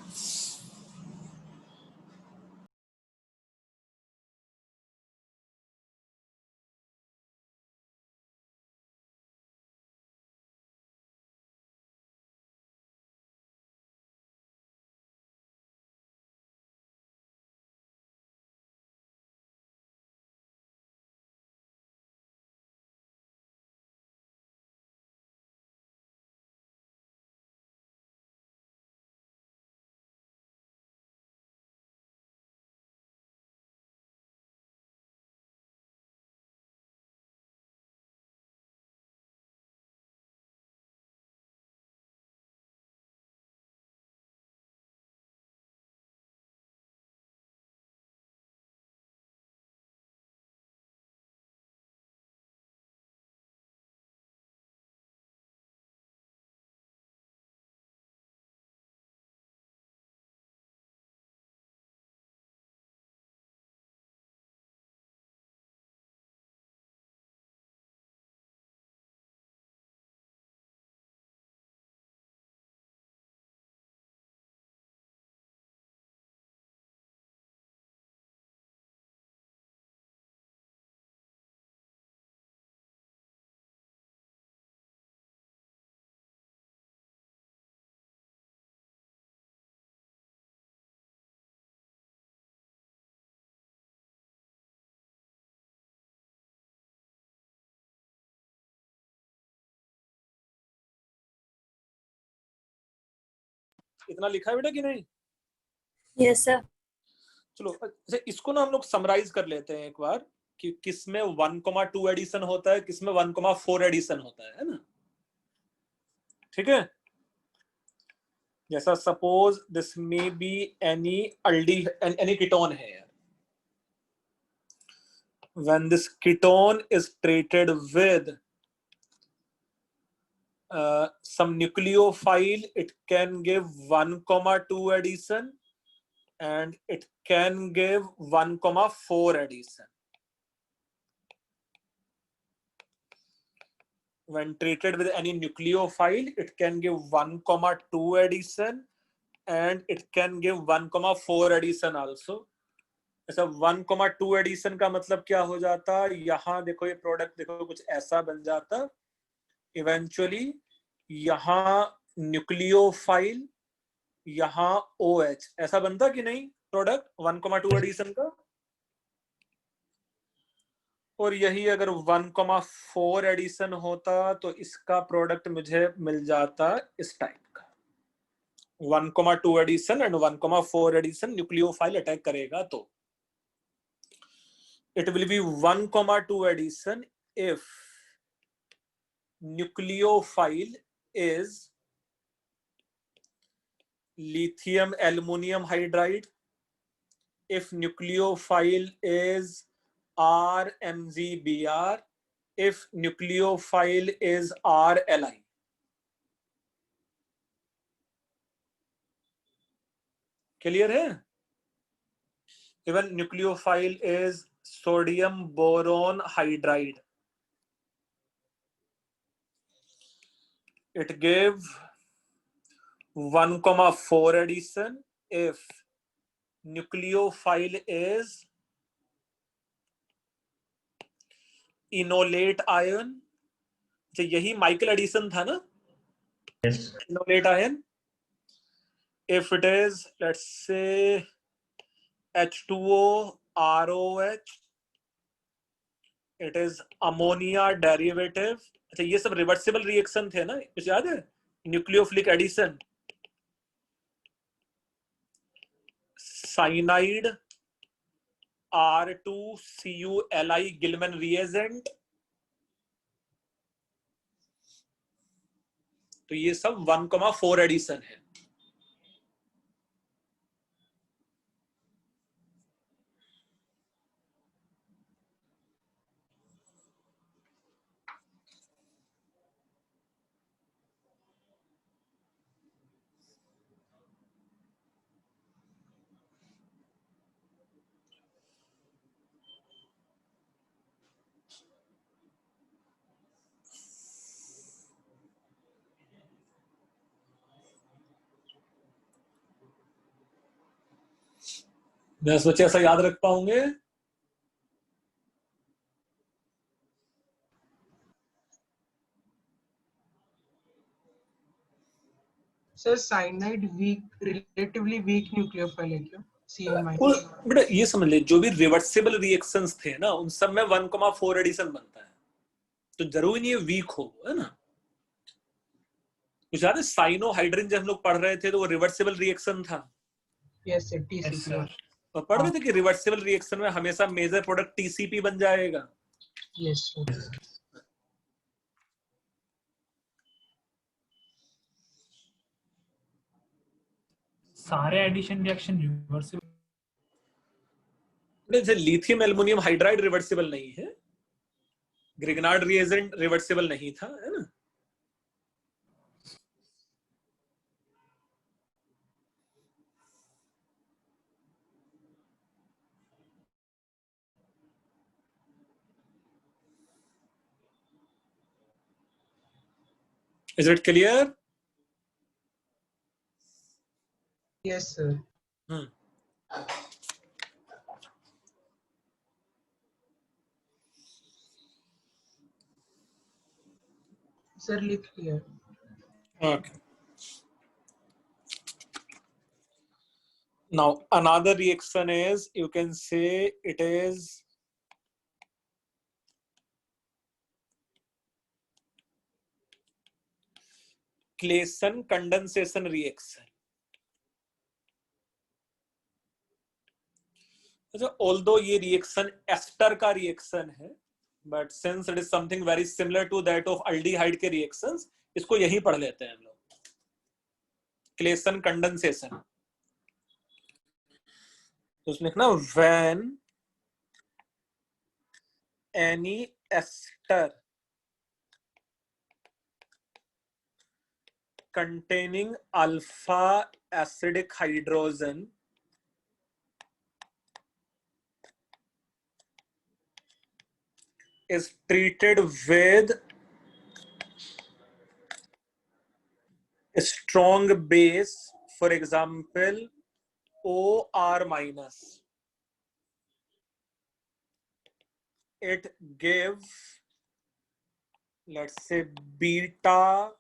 इतना लिखा है बेटा कि नहीं? Yes sir. चलो अच्छा, इसको ना हम लोग समराइज कर लेते हैं एक बार कि किसमें 1,2 एडिशन होता है, किसमें 1,4 एडिशन होता है ना? ठीक है, जैसा suppose this may be any अल्डी any ketone है यार, when this ketone is treated with some nucleophile, it can give 1,2 addition and it can give 1,4 addition. When treated with any nucleophile, it can give 1,2 addition and it can give 1,4 addition also. ऐसा 1,2 addition का मतलब क्या हो जाता, यहाँ देखो ये product देखो कुछ ऐसा बन जाता, इवेंचुअली यहाँ न्यूक्लियोफाइल, यहाँ OH, ऐसा बनता कि नहीं प्रोडक्ट 1,2 एडिशन का? और यही अगर 1,4 एडिशन होता तो इसका प्रोडक्ट मुझे मिल जाता इस टाइप का, 1,2 addition and 1,4 addition nucleophile attack करेगा तो it will be 1,2 addition if nucleophile is lithium aluminum hydride, if nucleophile is RMgBr, if nucleophile is RLi. Clear है? Even nucleophile is sodium boron hydride, it gave 1,4 addition if nucleophile is enolate ion. यही Michael addition था ना? Enolate ion. If it is, let's say, H2O ROH, it is ammonia derivative. अच्छा ये सब reversible reaction थे ना, कुछ याद है? Nucleophilic addition, cyanide R2CuLi Gilman reagent, तो ये सब 1,4 एडिशन है. मैं सोचा ऐसा याद रख पाऊंगे. Sir cyanide weak, relatively weak nucleophile है क्या? बेटा ये समझ ले, जो भी रिवर्सिबल रिएक्शंस थे ना उन सब में 1,4 एडिशन बनता है, तो जरूरी नहीं है वीक हो, है ना? कुछ याद है साइनोहाइड्रिन जब हम लोग पढ़ रहे थे तो वो रिवर्सिबल रिएक्शन था. Yes sir, TCP. तो पढ़ रहे थे कि रिवर्सिबल रिएक्शन में हमेशा मेजर प्रोडक्ट टीसीपी बन जाएगा. Yes sir. सारे एडिशन रिएक्शन रिवर्सिबल. जैसे लिथियम एल्युमिनियम हाइड्राइड रिवर्सिबल नहीं है, ग्रिगनार्ड रिएजेंट रिवर्सिबल नहीं था, है ना? Is it clear? Yes sir. Sir, लिख लिया. Okay. Now another reaction is, you can say it is Claisen condensation reaction. अच्छा, ऑल्दो ये रिएक्शन एस्टर का रिएक्शन है, but since it is something very similar to that of aldehyde के reactions, इसको यही पढ़ लेते हैं हम लोग, क्लेसन कंडेंसेशन। तो उसमें लिखना when any ester containing alpha acidic hydrogen is treated with a strong base, for example OR minus, it gives, let's say, beta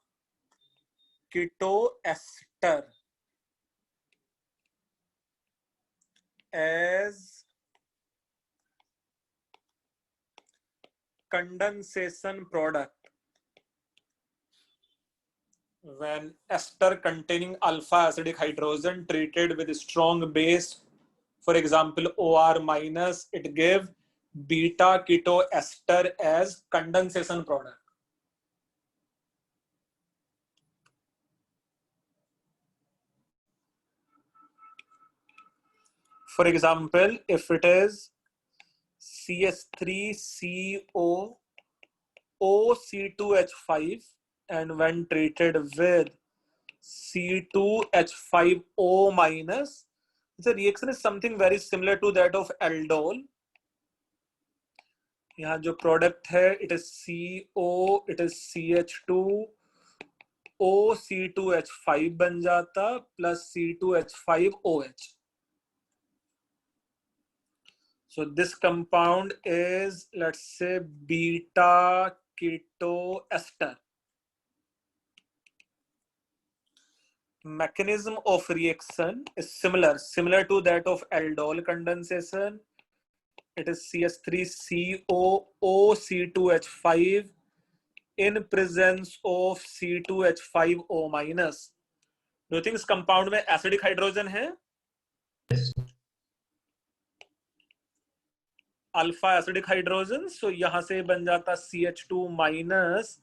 ketoester as condensation product. When ester containing alpha acidic hydrogen treated with strong base, for example OR minus, it gives beta ketoester as condensation product. For example, if it is CH3CO OC2H5 and when treated with C2H5O minus, the reaction is something very similar to that of aldol. यहाँ जो product है, it is CO, it is CH2 OC2H5 बन जाता plus C2H5OH. So this compound is, let's say, beta ketoester. Mechanism of reaction is similar to that of aldol condensation. It is CH3CO OC2H5 in presence of C2H5O minus. Do you think इस compound में acidic hydrogen है? Alpha acidic hydrogen, सो यहां से बन जाता CH2 minus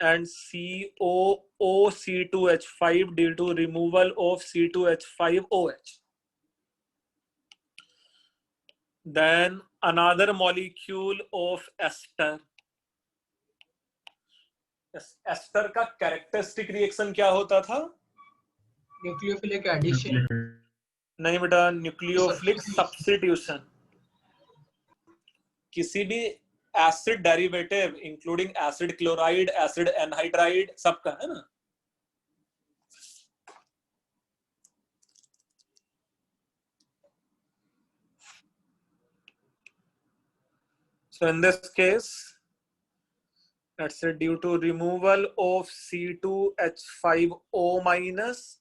and COOC2H5 due to removal of C2H5OH. Then another molecule of ester. Ester का characteristic reaction क्या होता था? Nucleophilic addition. नहीं बेटा, न्यूक्लियोफिलिक सब्स्टिट्यूशन। किसी भी acid derivative including acid chloride, acid anhydride, सबका है ना। So in this case, let's say due to removal of C2H5O minus,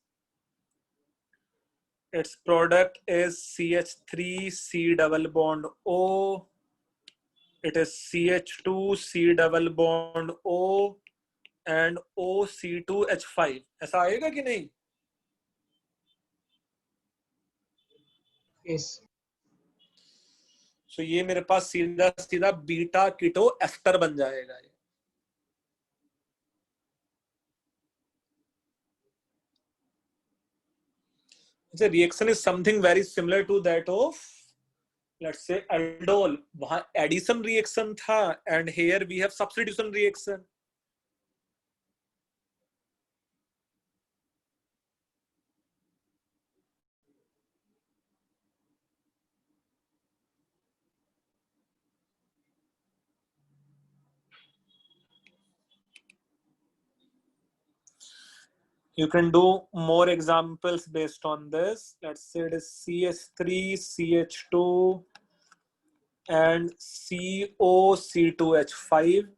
its product is CH3C double bond O. It is CH2C double bond O and OC2H5. ऐसा आएगा कि नहीं? Yes. So ये मेरे पास सीधा सीधा बीटा कीटो एस्टर बन जाएगा। The reaction is something very similar to that of, let's say, aldol. वहां addition reaction था and here we have substitution reaction. You can do more examples based on this. Let's say it is CH3, CH2 and COC2H5.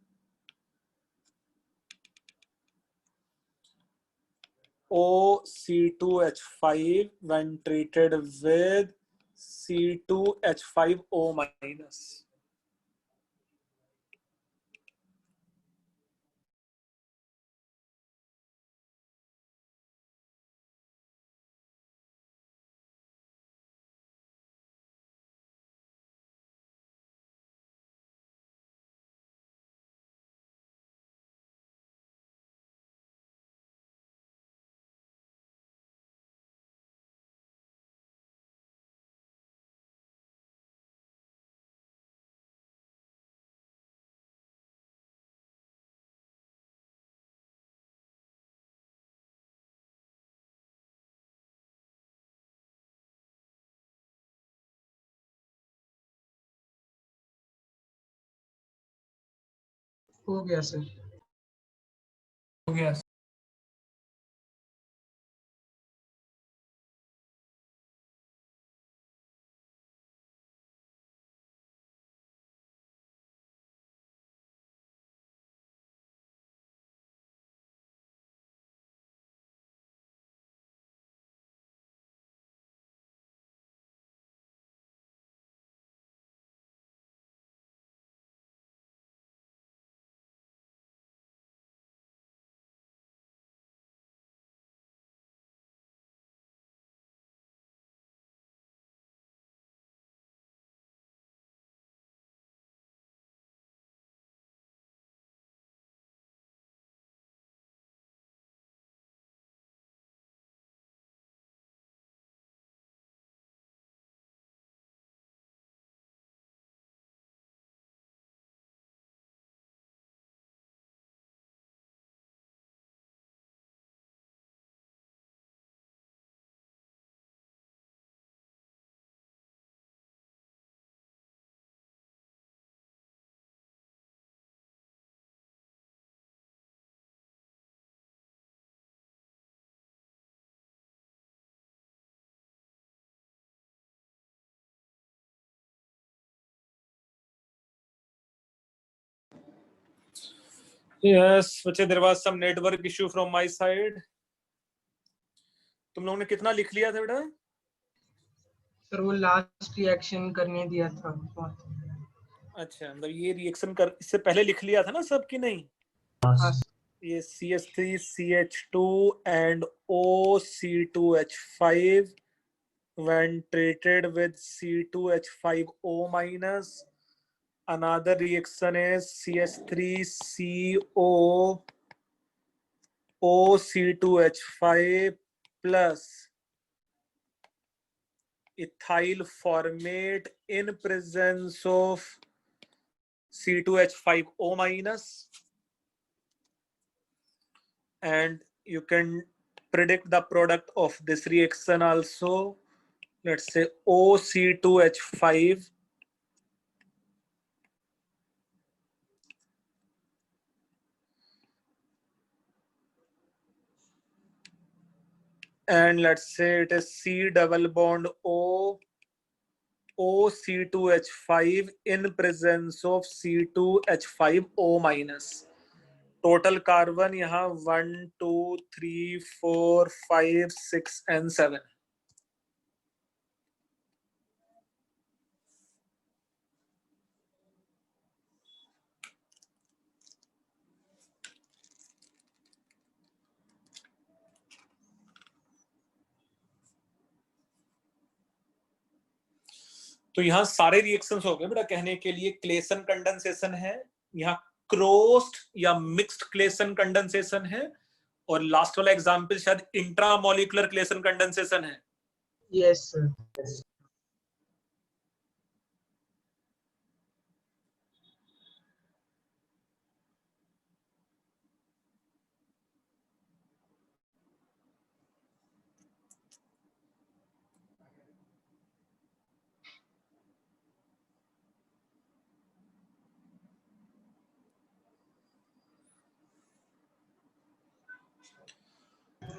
OC2H5 when treated with C2H5O minus. हो गया sir. हो गया। Yes, बच्चे there was some network issue from my side. तुम लोगों ने कितना लिख लिया था बेटा? सर वो लास्ट रिएक्शन करने दिया था। अच्छा, मतलब ये रिएक्शन कर इससे पहले लिख लिया था ना सब की नहीं? हाँ ये CH3 CH2 and OC2H5 when treated with C2H5O minus. Another reaction is CH3CO OC2H5 plus ethyl formate in presence of C2H5O minus, and you can predict the product of this reaction also. Let's say OC2H5 and let's say it is C double bond O OC2H5 in presence of C2H5O minus. Total carbon यहाँ 1 2 3 4 5 6 and 7. तो यहाँ सारे reactions हो गए बेटा कहने के लिए। क्लेसन कंडेंसेशन है, यहाँ क्रोस्ड या मिक्स्ड क्लेसन कंडेंसेशन है, और लास्ट वाला एग्जांपल शायद इंट्रामोलिकुलर क्लेसन कंडेंसेशन है। Yes sir.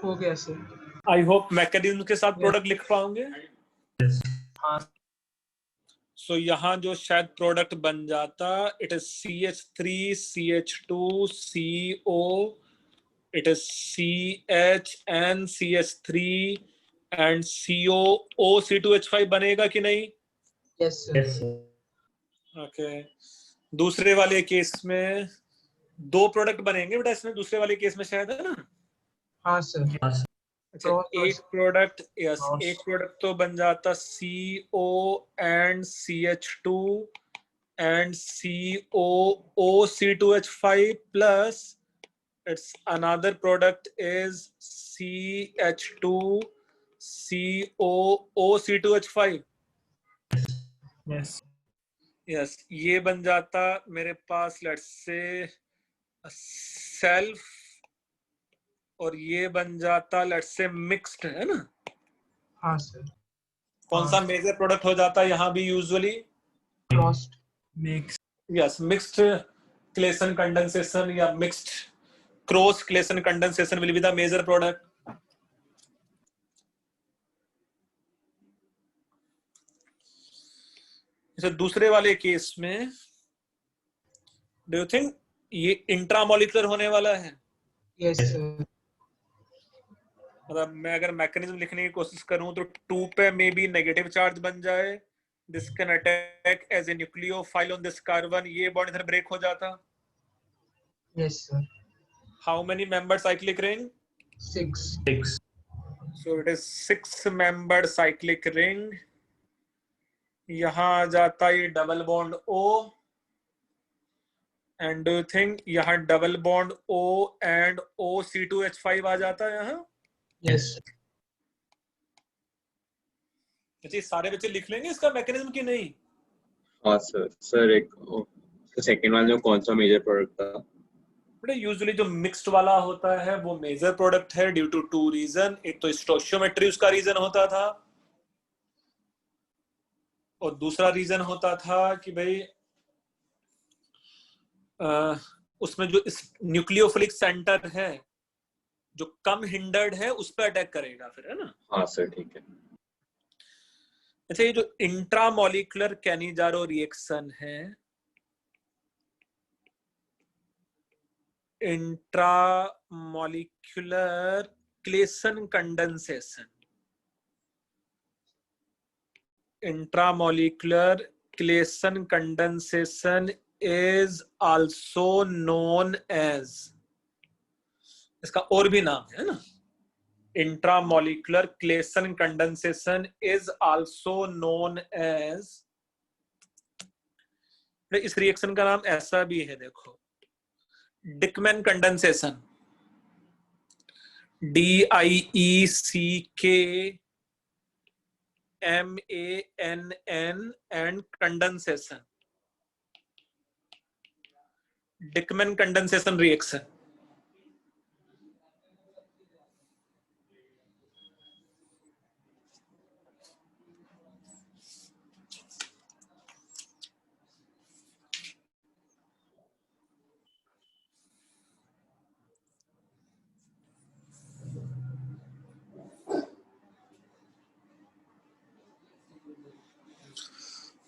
हो गया सर। आई होप मैकेनिज्म के साथ प्रोडक्ट लिख पाओगे। हाँ सो यहाँ जो शायद प्रोडक्ट बन जाता, it is CH3 CH2CO, it is CH and CH3 and CO2H5 बनेगा कि नहीं? Yes sir. ओके, दूसरे वाले केस में दो प्रोडक्ट बनेंगे बेटा इसमें, दूसरे वाले केस में शायद, है ना? हाँ सर। अच्छा, एक प्रोडक्ट, यस, एक प्रोडक्ट तो बन जाता CO and CH2 and COOC2H5 plus its another product is CH2 COOC2H5. Yes yes, ये बन जाता मेरे पास लेट्स से सेल्फ, और ये बन जाता लेट्स से मिक्स्ड, है ना? हाँ सर। कौन सा मेजर प्रोडक्ट हो जाता है यहाँ भी usually? Crossed. Mix yes, mixed Claisen condensation या mixed cross Claisen condensation will be the major product. इसे दूसरे वाले केस में डू यू थिंक ये इंट्रामोलिकुलर होने वाला है? Yes sir. मतलब मैं अगर मैकेनिज्म लिखने की कोशिश करूं तो 2 पे मे बी नेगेटिव चार्ज बन जाए, this can attack as a nucleophile on this carbon, ये बॉन्ड इधर ब्रेक हो जाता। Yes sir. How many member cyclic ring? 6। So it is 6 membered cyclic ring. यहां आ जाता ये double bond O, and do you think यहाँ double bond O and OC2H5 आ जाता है यहाँ? यस। अच्छा, सारे बच्चे लिख लेंगे इसका मैकेनिज्म की नहीं? हाँ सर एक सेकंड वाले में कौन सा मेजर प्रोडक्ट था? बट यूजुअली जो मिक्स्ड वाला होता है वो मेजर प्रोडक्ट है ड्यू टू 2 रीजन। एक तो स्टोइचियोमेट्री उसका रीजन होता था, और दूसरा रीजन होता था कि भाई उसमें जो न्यूक्लियोफिलिक सेंटर है जो कम हिंडर्ड है उस पर अटैक करेगा फिर, है ना? हाँ सर ठीक है। अच्छा, ये जो इंट्रामोलिकुलर कैनिजारो रिएक्शन है, intramolecular Klaassen condensation, intramolecular Claisen condensation is also known as, इसका और भी नाम है ना, intramolecular Claisen condensation is also known as, इस रिएक्शन का नाम ऐसा भी है, देखो, Dieckmann condensation, DIECK MANN and condensation, Dickman condensation reaction.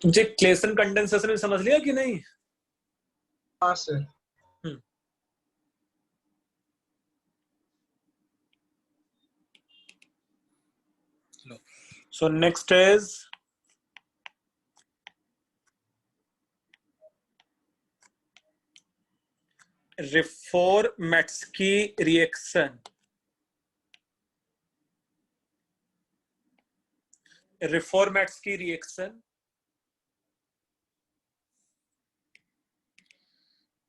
तुझे क्लेसन कंडेंसेशन में समझ लिया कि नहीं? हाँ sir. So next is Reformatsky reaction. Reformatsky reaction,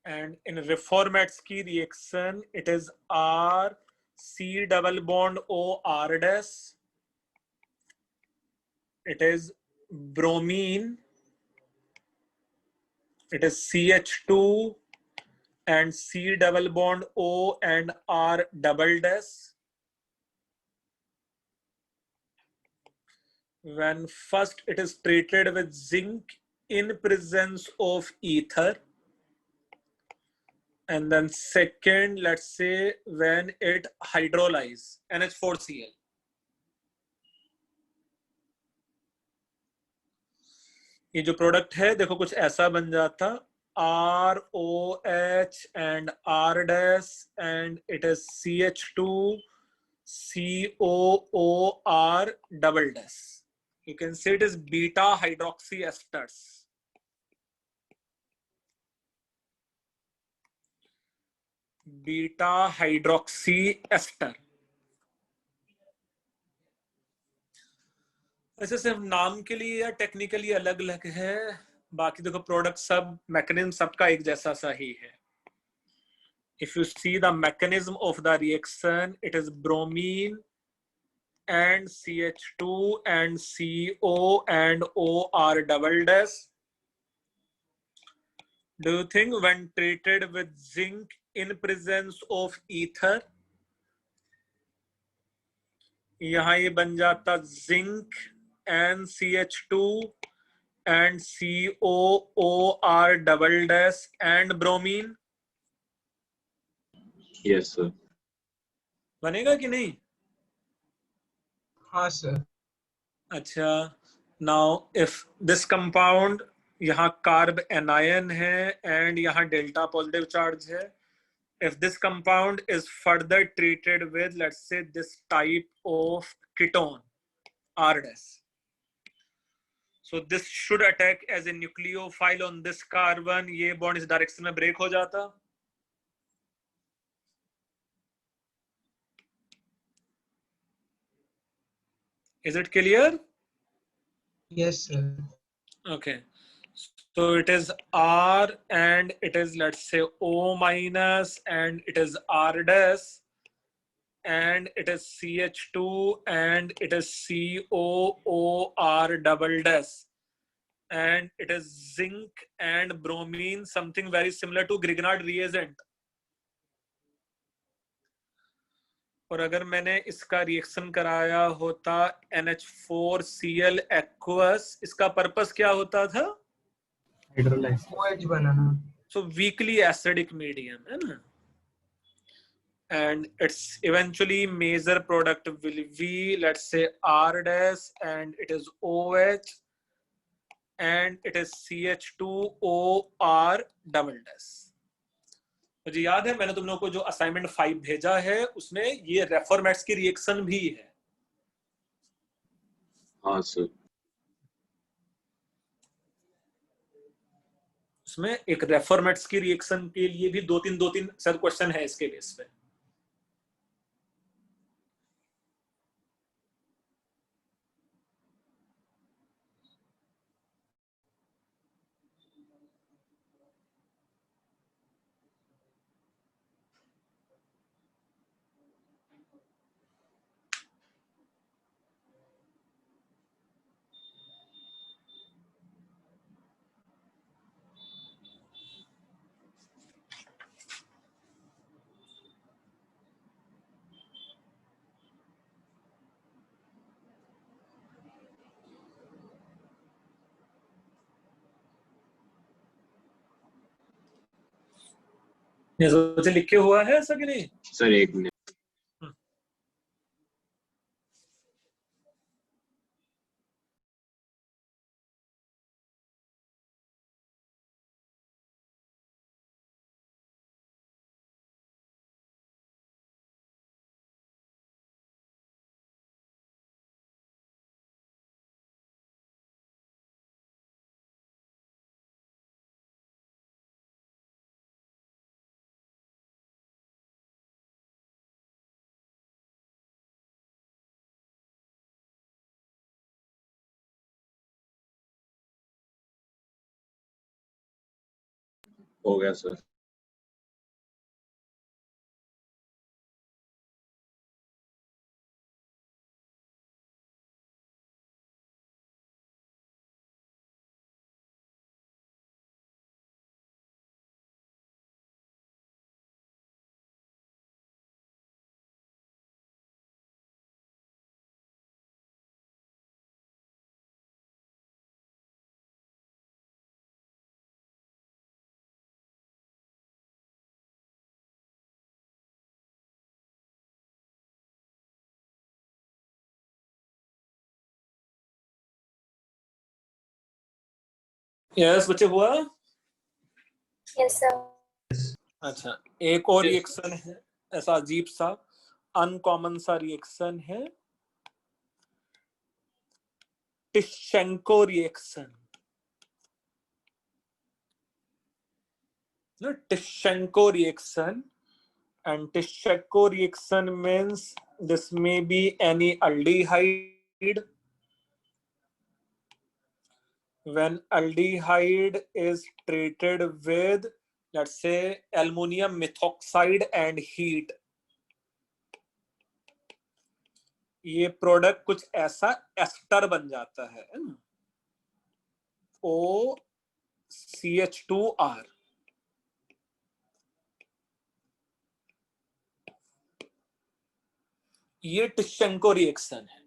and in Reformatsky reaction it is R C double bond O R dash, it is bromine, it is CH2 and C double bond O and R double dash. When first it is treated with zinc in presence of ether, and then second, let's say when it hydrolyze NH4Cl. ये जो product है देखो कुछ ऐसा बन जाता, ROH and R dash and it is CH2 COOR double dash. You can say it is beta hydroxy esters. Beta hydroxy ester. ऐसे सिर्फ नाम के लिए या टेक्निकली अलग अलग है, बाकी देखो प्रोडक्ट सब मैकेनिज्म सबका एक जैसा सा ही है. If you see the mechanism of the reaction, it is bromine and CH2 and CO and OR double dash. Do you think when treated with zinc in presence of ether, यहाँ ये बन जाता zinc and CH2 and COOR double dash and bromine. Yes, sir. बनेगा कि नहीं? हाँ sir. अच्छा, now if this compound यहाँ कार्ब anion है and यहाँ डेल्टा पॉजिटिव चार्ज है, if this compound is further treated with, let's say, this type of ketone R dash, so this should attack as a nucleophile on this carbon. ये bond इस direction में break हो जाता. Is it clear? Yes sir. Okay, so it is R and it is, let's say, O minus and it is R dash and it is CH2 and it is COOR double dash and it is zinc and bromine, something very similar to Grignard reagent. और अगर मैंने इसका reaction कराया होता NH4Cl aqueous, इसका purpose क्या होता था? हाइड्रोलाइज. OH बनाना. So weakly acidic medium, है ना? And its eventually major product will be, let's say, R dash and it is OH and it is CH2OR double dash. मुझे याद है मैंने तुम लोगों को जो असाइनमेंट 5 भेजा है उसमें ये रेफॉर्मेट्स की रिएक्शन भी है. हाँ सर. उसमें एक रेफॉर्मेट्स की रिएक्शन के लिए भी दो तीन सर क्वेश्चन है इसके बेस पे. ये सोचे लिखे हुआ है ऐसा कि नहीं? सर एक मिनट. हो गया सर. यस बच्चे हुआ? Yes, sir. अच्छा, एक और रिएक्शन है ऐसा अजीब सा अनकॉमन सा रिएक्शन है, टिश्चेंको reaction. Tischenko reaction, and Tischenko reaction means this may be any aldehyde. When aldehyde is treated with, let's say, aluminum methoxide and heat, ये प्रोडक्ट कुछ ऐसा एस्टर बन जाता है ना, OCH2R. ये टिश्चेंको रिएक्शन है.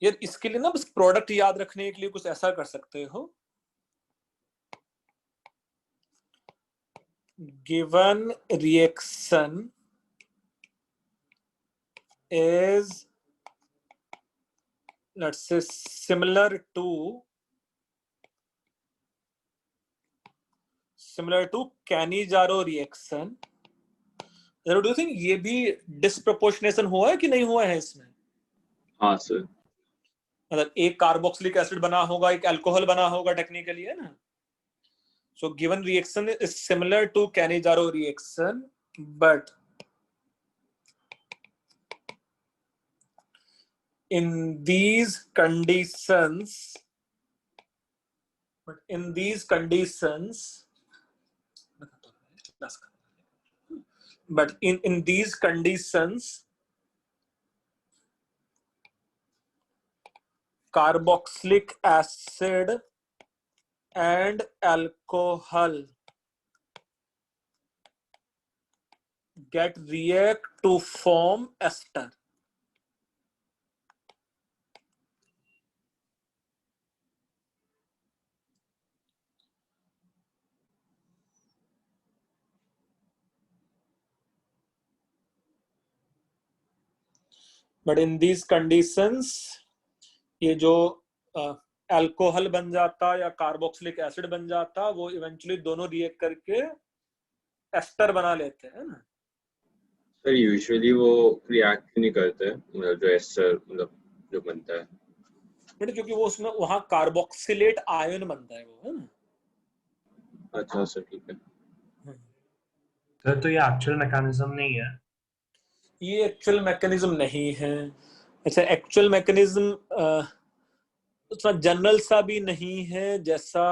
यार इसके लिए ना बस प्रोडक्ट याद रखने के लिए कुछ ऐसा कर सकते हो, given reaction is let's say similar to Cannizzaro reaction. Do you think ये भी डिस्प्रोपोर्शनेशन हुआ है कि नहीं हुआ है इसमें? हाँ सर। मतलब एक कार्बोक्सिलिक एसिड बना होगा, एक अल्कोहल बना होगा टेक्निकली, है ना? So given reaction is similar to Cannizzaro reaction, but in these conditions, carboxylic acid and alcohol get react to form ester. But in these conditions, ये जो अल्कोहल बन जाता या कार्बोक्सिलिक एसिड बन जाता, वो इवेंचुअली दोनों रिएक्ट करके एस्टर बना लेते हैं ना। सर यूजुअली वो रिएक्ट नहीं करते, मतलब जो एस्टर मतलब जो बनता है, बट क्योंकि वो उसमें वहां कार्बोक्सिलेट आयन बनता है वो, है ना। अच्छा सर ठीक है। सर तो ये एक्चुअल मैकेनिज्म नहीं है? ये एक्चुअल मैकेनिज्म नहीं है। अच्छा, एक्चुअल मैकेनिज्म उतना जनरल सा भी नहीं है। जैसा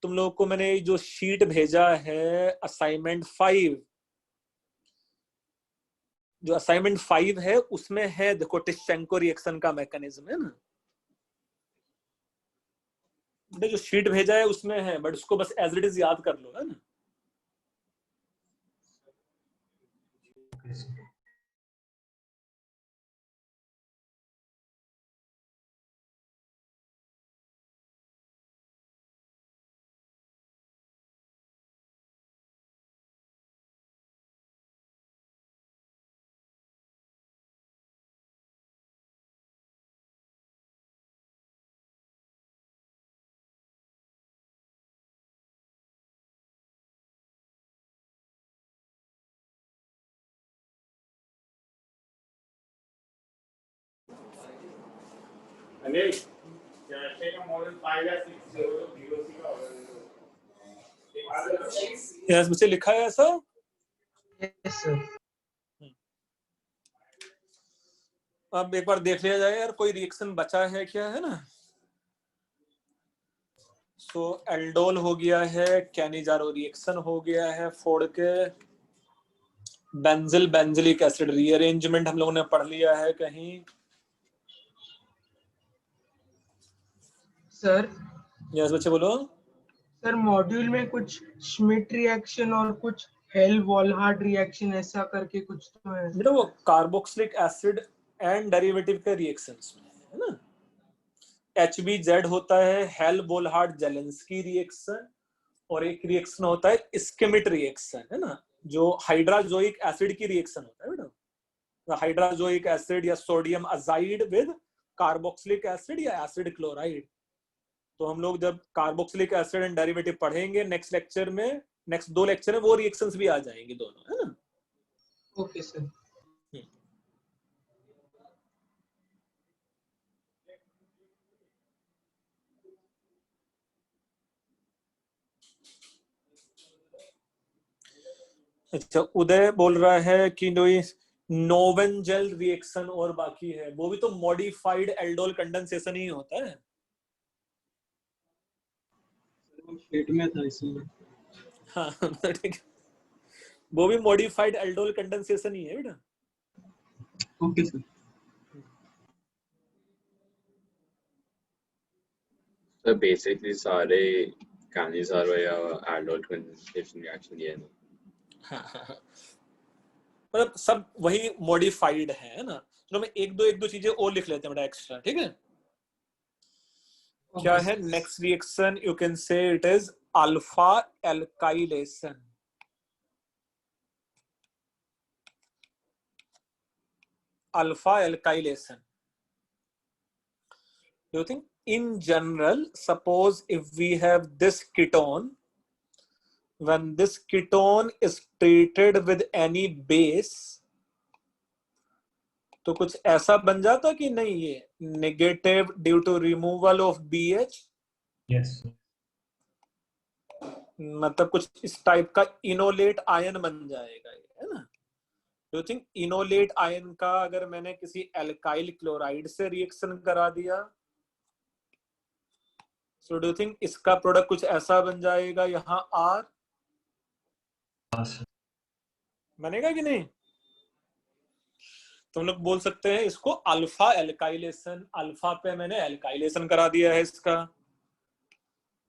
तुम लोगों को मैंने जो शीट भेजा है असाइनमेंट 5, जो असाइनमेंट 5 है उसमें है, देखो टिश्चेंको रिएक्शन का मैकेनिज्म, है ना। जो शीट भेजा है उसमें है, बट उसको बस एज इट इज याद कर लो, है ना। यस, मुझे लिखा है ऐसा। Yes sir. अब एक बार देख लिया जाए यार, कोई रिएक्शन बचा है क्या, है ना। सो एल्डोल हो गया है, कैनिजारो रिएक्शन हो गया है फोड़ के, बेंजिल बेंजिलिक एसिड रीअरेंजमेंट हम लोगों ने पढ़ लिया है कहीं। सर यस बच्चे बोलो। सर मॉड्यूल में कुछ श्मिट रिएक्शन और कुछ हेल वॉलहार्ड रिएक्शन ऐसा करके कुछ तो है। बेटा वो कार्बोक्सिलिक एसिड एंड डेरिवेटिव के रिएक्शंस में है ना। HBZ होता है हेल वॉलहार्ड जेलेंस्की रिएक्शन, और एक रिएक्शन होता है स्किमिट रिएक्शन, है ना, जो हाइड्राजोइक एसिड की रिएक्शन होता है बेटा। हाइड्राजोइक एसिड या sodium azide with carboxylic acid या एसिड क्लोराइड। तो हम लोग जब कार्बोक्सिलिक एसिड एंड डेरिवेटिव पढ़ेंगे नेक्स्ट लेक्चर में, नेक्स्ट 2 लेक्चर में वो रिएक्शंस भी आ जाएंगी दोनों, है ना। Okay sir. अच्छा, उदय बोल रहा है कि नोवेंजेल रिएक्शन और बाकी है, वो भी तो मॉडिफाइड एल्डोल कंडेंसेशन ही होता है। शीट में था इसलिए। हाँ ठीक है, वो भी मॉडिफाइड एल्डोल कंडेंसेशन ही है बेटा। Okay sir. सर बेसिकली सारे कैनिज़ारो या एल्डोल कंडेंसेशन रिएक्शन ये है ना। मतलब सब वही मॉडिफाइड है ना। तो मैं एक दो चीजें और लिख लेते हैं बेटा एक्स्ट्रा, ठीक है। क्या है next reaction? You can say it is alpha alkylation. Alpha alkylation. Do you think in general, suppose if we have this ketone, when this ketone is treated with any base, तो कुछ ऐसा बन जाता कि नहीं? ये negative due to removal of BH. Yes. मतलब कुछ इस टाइप का इनोलेट आयन बन जाएगा, है ना? Do you think enolate ion का अगर मैंने किसी एल्काइल क्लोराइड से रिएक्शन करा दिया, सो डू यू थिंक इसका प्रोडक्ट कुछ ऐसा बन जाएगा यहाँ R? बनेगा कि नहीं? तुम लोग बोल सकते हैं इसको अल्फा एल्काइलेशन. अल्फा पे मैंने एल्काइलेशन करा दिया है इसका.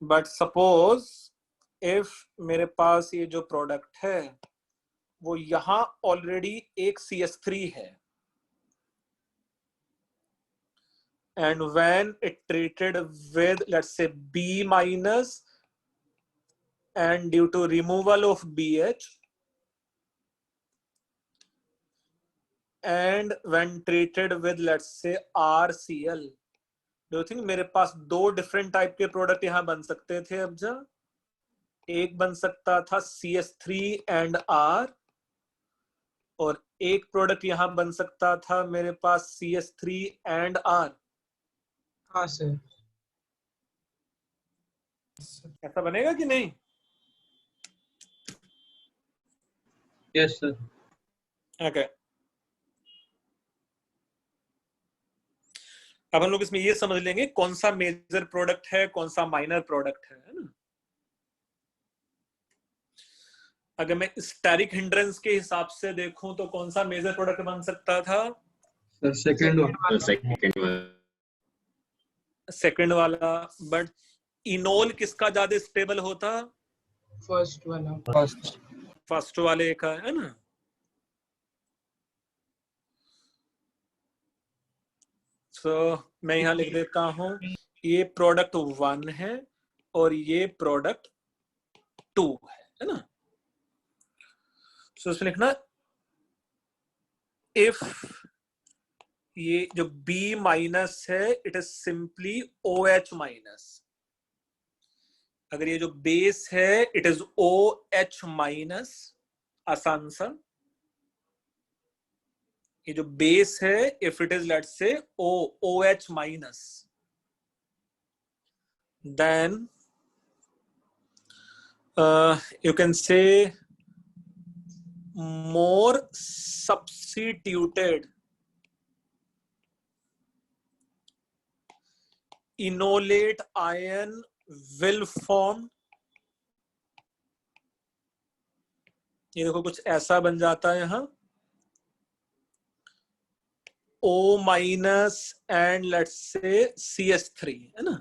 बट सपोज इफ मेरे पास ये जो प्रोडक्ट है वो यहां ऑलरेडी एक CH3 है, and when it treated with let's say B minus and due to removal of BH and when treated with let's say RCl, do you think मेरे पास दो डिफरेंट टाइप के प्रोडक्ट यहां बन सकते थे? अब जा एक बन सकता था CH3 and R, और एक प्रोडक्ट यहां बन सकता था मेरे पास CH3 and R. हाँ सर. ऐसा बनेगा कि नहीं? Yes sir. ओके. अब हम लोग इसमें ये समझ लेंगे कौन सा मेजर प्रोडक्ट है, कौन सा माइनर प्रोडक्ट है ना? अगर मैं स्टेरिक हिंड्रेंस के हिसाब से देखूं तो कौन सा मेजर प्रोडक्ट बन सकता था? Sir second one. सेकंड वाला. बट इनोल किसका ज्यादा स्टेबल होता? फर्स्ट वाला. फर्स्ट वाले का, है ना? सो मैं यहां लिख देता हूं ये प्रोडक्ट 1 है और ये प्रोडक्ट 2 है ना? सो इसमें लिखना इफ ये जो B माइनस है it is simply OH minus. अगर ये जो बेस है इट इज OH माइनस. आसान सा. ये जो बेस है if it is let's say OH minus, then you can say more substituted enolate ion will form. ये देखो कुछ ऐसा बन जाता है यहाँ O minus and let's say CH3, है ना?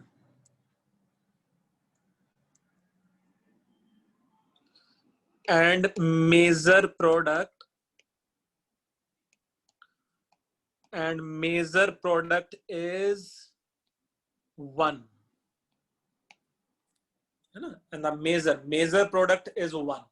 And major product is 1, है ना? And the major product is 1.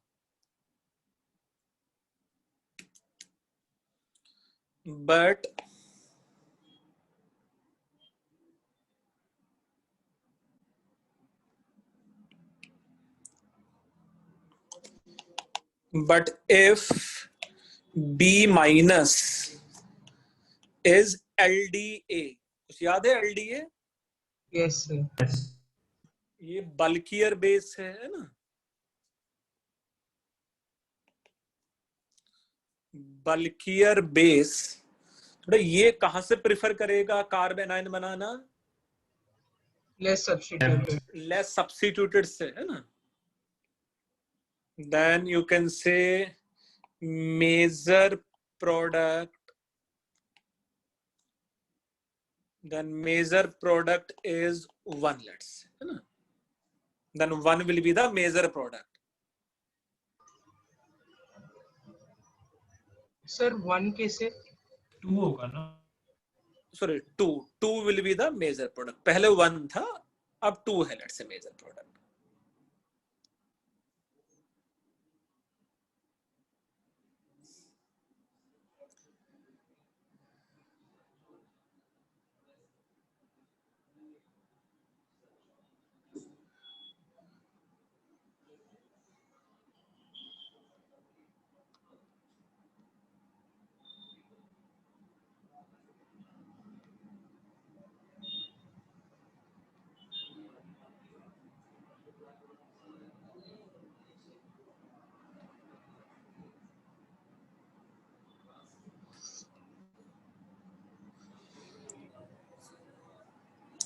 But if B minus is LDA, कुछ याद है LDA? Yes sir. ये बल्कियर बेस है ना? बल्कियर बेस थोड़ा ये कहां से प्रिफर करेगा कार्बन आयन बनाना? लेस सब्स्टिट्यूटेड से, है ना? Then you can say major product. Then major product is 1, let's say, है ना? Then 1 will be the major product. Sir 1 कैसे? 2 होगा ना? Sorry, 2 will be the major product. पहले 1 था, अब 2 है let's say major product.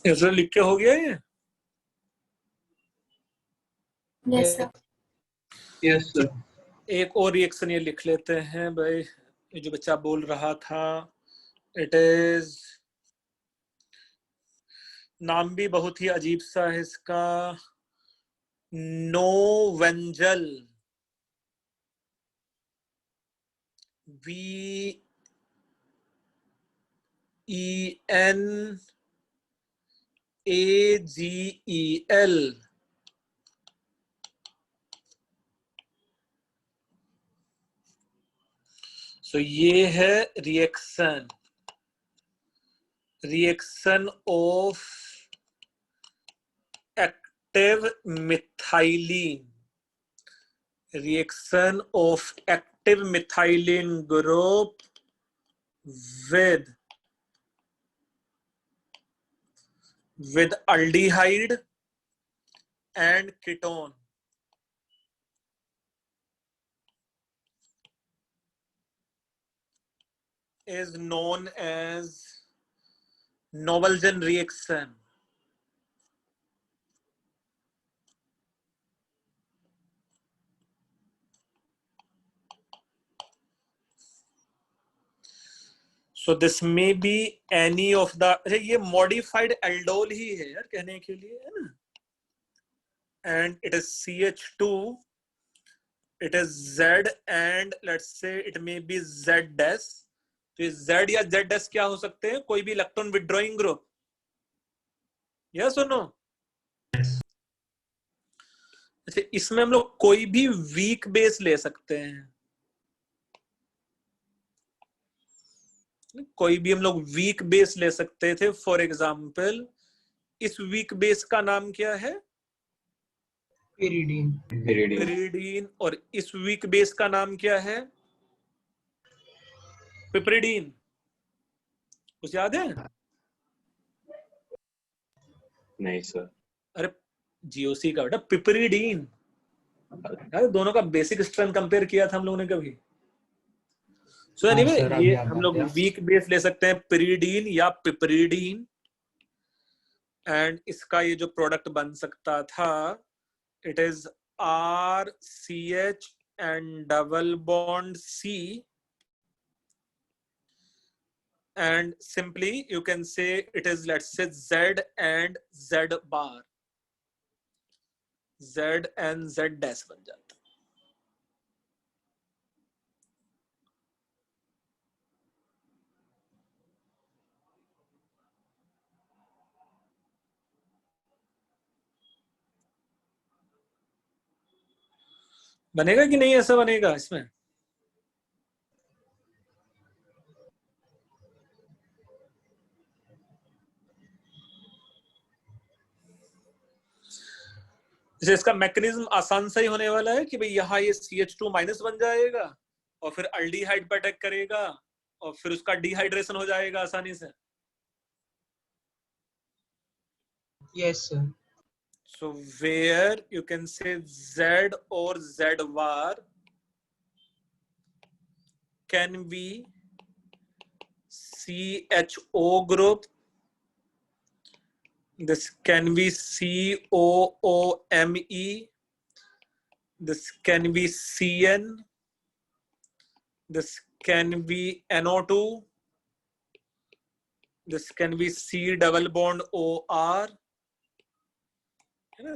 Israel लिख के हो गया ये? Yes, sir. Yes sir. एक और रिएक्शन ये लिख लेते हैं भाई, ये जो बच्चा बोल रहा था, इट इज, नाम भी बहुत ही अजीब सा है इसका, नोवेंजल, VENAGEL। सो ये है reaction of active methylene, reaction of active methylene group with aldehyde and ketone is known as Novelgen reaction. So this may be any of the, अच्छा ये modified aldol ही है यार कहने के लिए, है ना, and it is CH2, it is Z and let's say it may be Z dash। तो Z या Z dash क्या हो सकते हैं? कोई भी इलेक्ट्रॉन विड्रॉइंग ग्रुप, यस और नो? अच्छा इसमें हम लोग कोई भी वीक बेस ले सकते हैं, कोई भी हम लोग वीक बेस ले सकते थे। फॉर एग्जाम्पल इस वीक बेस का नाम क्या है? पिरिडीन। और इस वीक बेस का नाम क्या है? पिपरिडीन। कुछ याद है? नहीं सर। अरे जीओसी का बेटा पिपरिडीन, यार दोनों का बेसिक स्ट्रेंथ कंपेयर किया था हम लोगों ने कभी? सो एनीवे ये हम लोग वीक बेस ले सकते हैं, पिरिडीन या पिपरिडीन, एंड इसका ये जो प्रोडक्ट बन सकता था, it is RCH and double bond C, and simply you can say it is, let's say, Z and Z bar, Z and Z dash बन जाता। बनेगा कि नहीं? ऐसा बनेगा इसमें? जैसे इसका मैकेनिज्म आसान सा ही होने वाला है कि भाई यहाँ ये CH2 माइनस बन जाएगा और फिर अल्डिहाइड पर अटैक करेगा और फिर उसका डिहाइड्रेशन हो जाएगा आसानी से। Yes, sir. So where you can say Z or Z bar can be CHO group, this can be COOME, this can be CN, this can be NO2, this can be C double bond OR,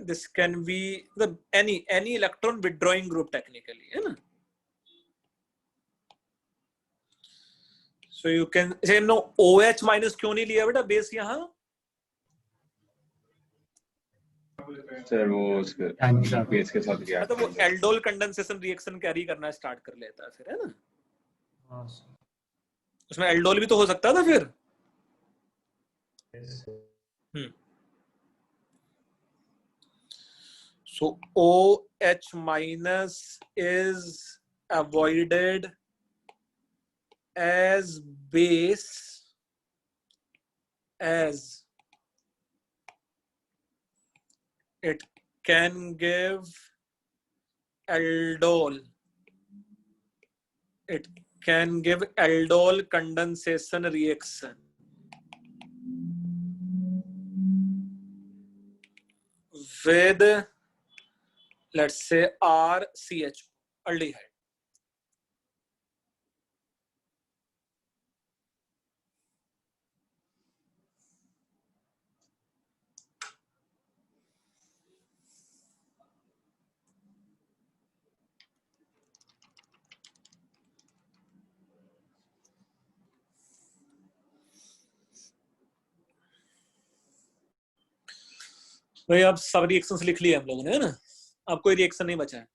this can be the any electron withdrawing group technically, है ना? So you can say no, OH minus क्यों नहीं लिया बेटा base यहाँ? Sir वो उसके base के साथ रिएक्ट मतलब वो एल्डोल कंडेंसेशन रिएक्शन कैरी करना स्टार्ट कर लेता है फिर, है ना? हाँ सर। उसमें एल्डोल भी तो हो सकता था फिर। So OH minus is avoided as base as it can give aldol. It can give aldol condensation reaction with, let's say, RCH aldehyde. भाई अब सब रिएक्शंस लिख लिए हम लोगों ने, है ना? अब कोई रिएक्शन नहीं बचा है।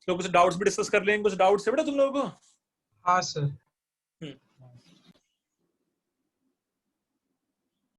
तो कुछ डाउट्स भी डिस्कस कर लेंगे। कुछ डाउट्स है बेटा तुम लोगों को? हाँ सर।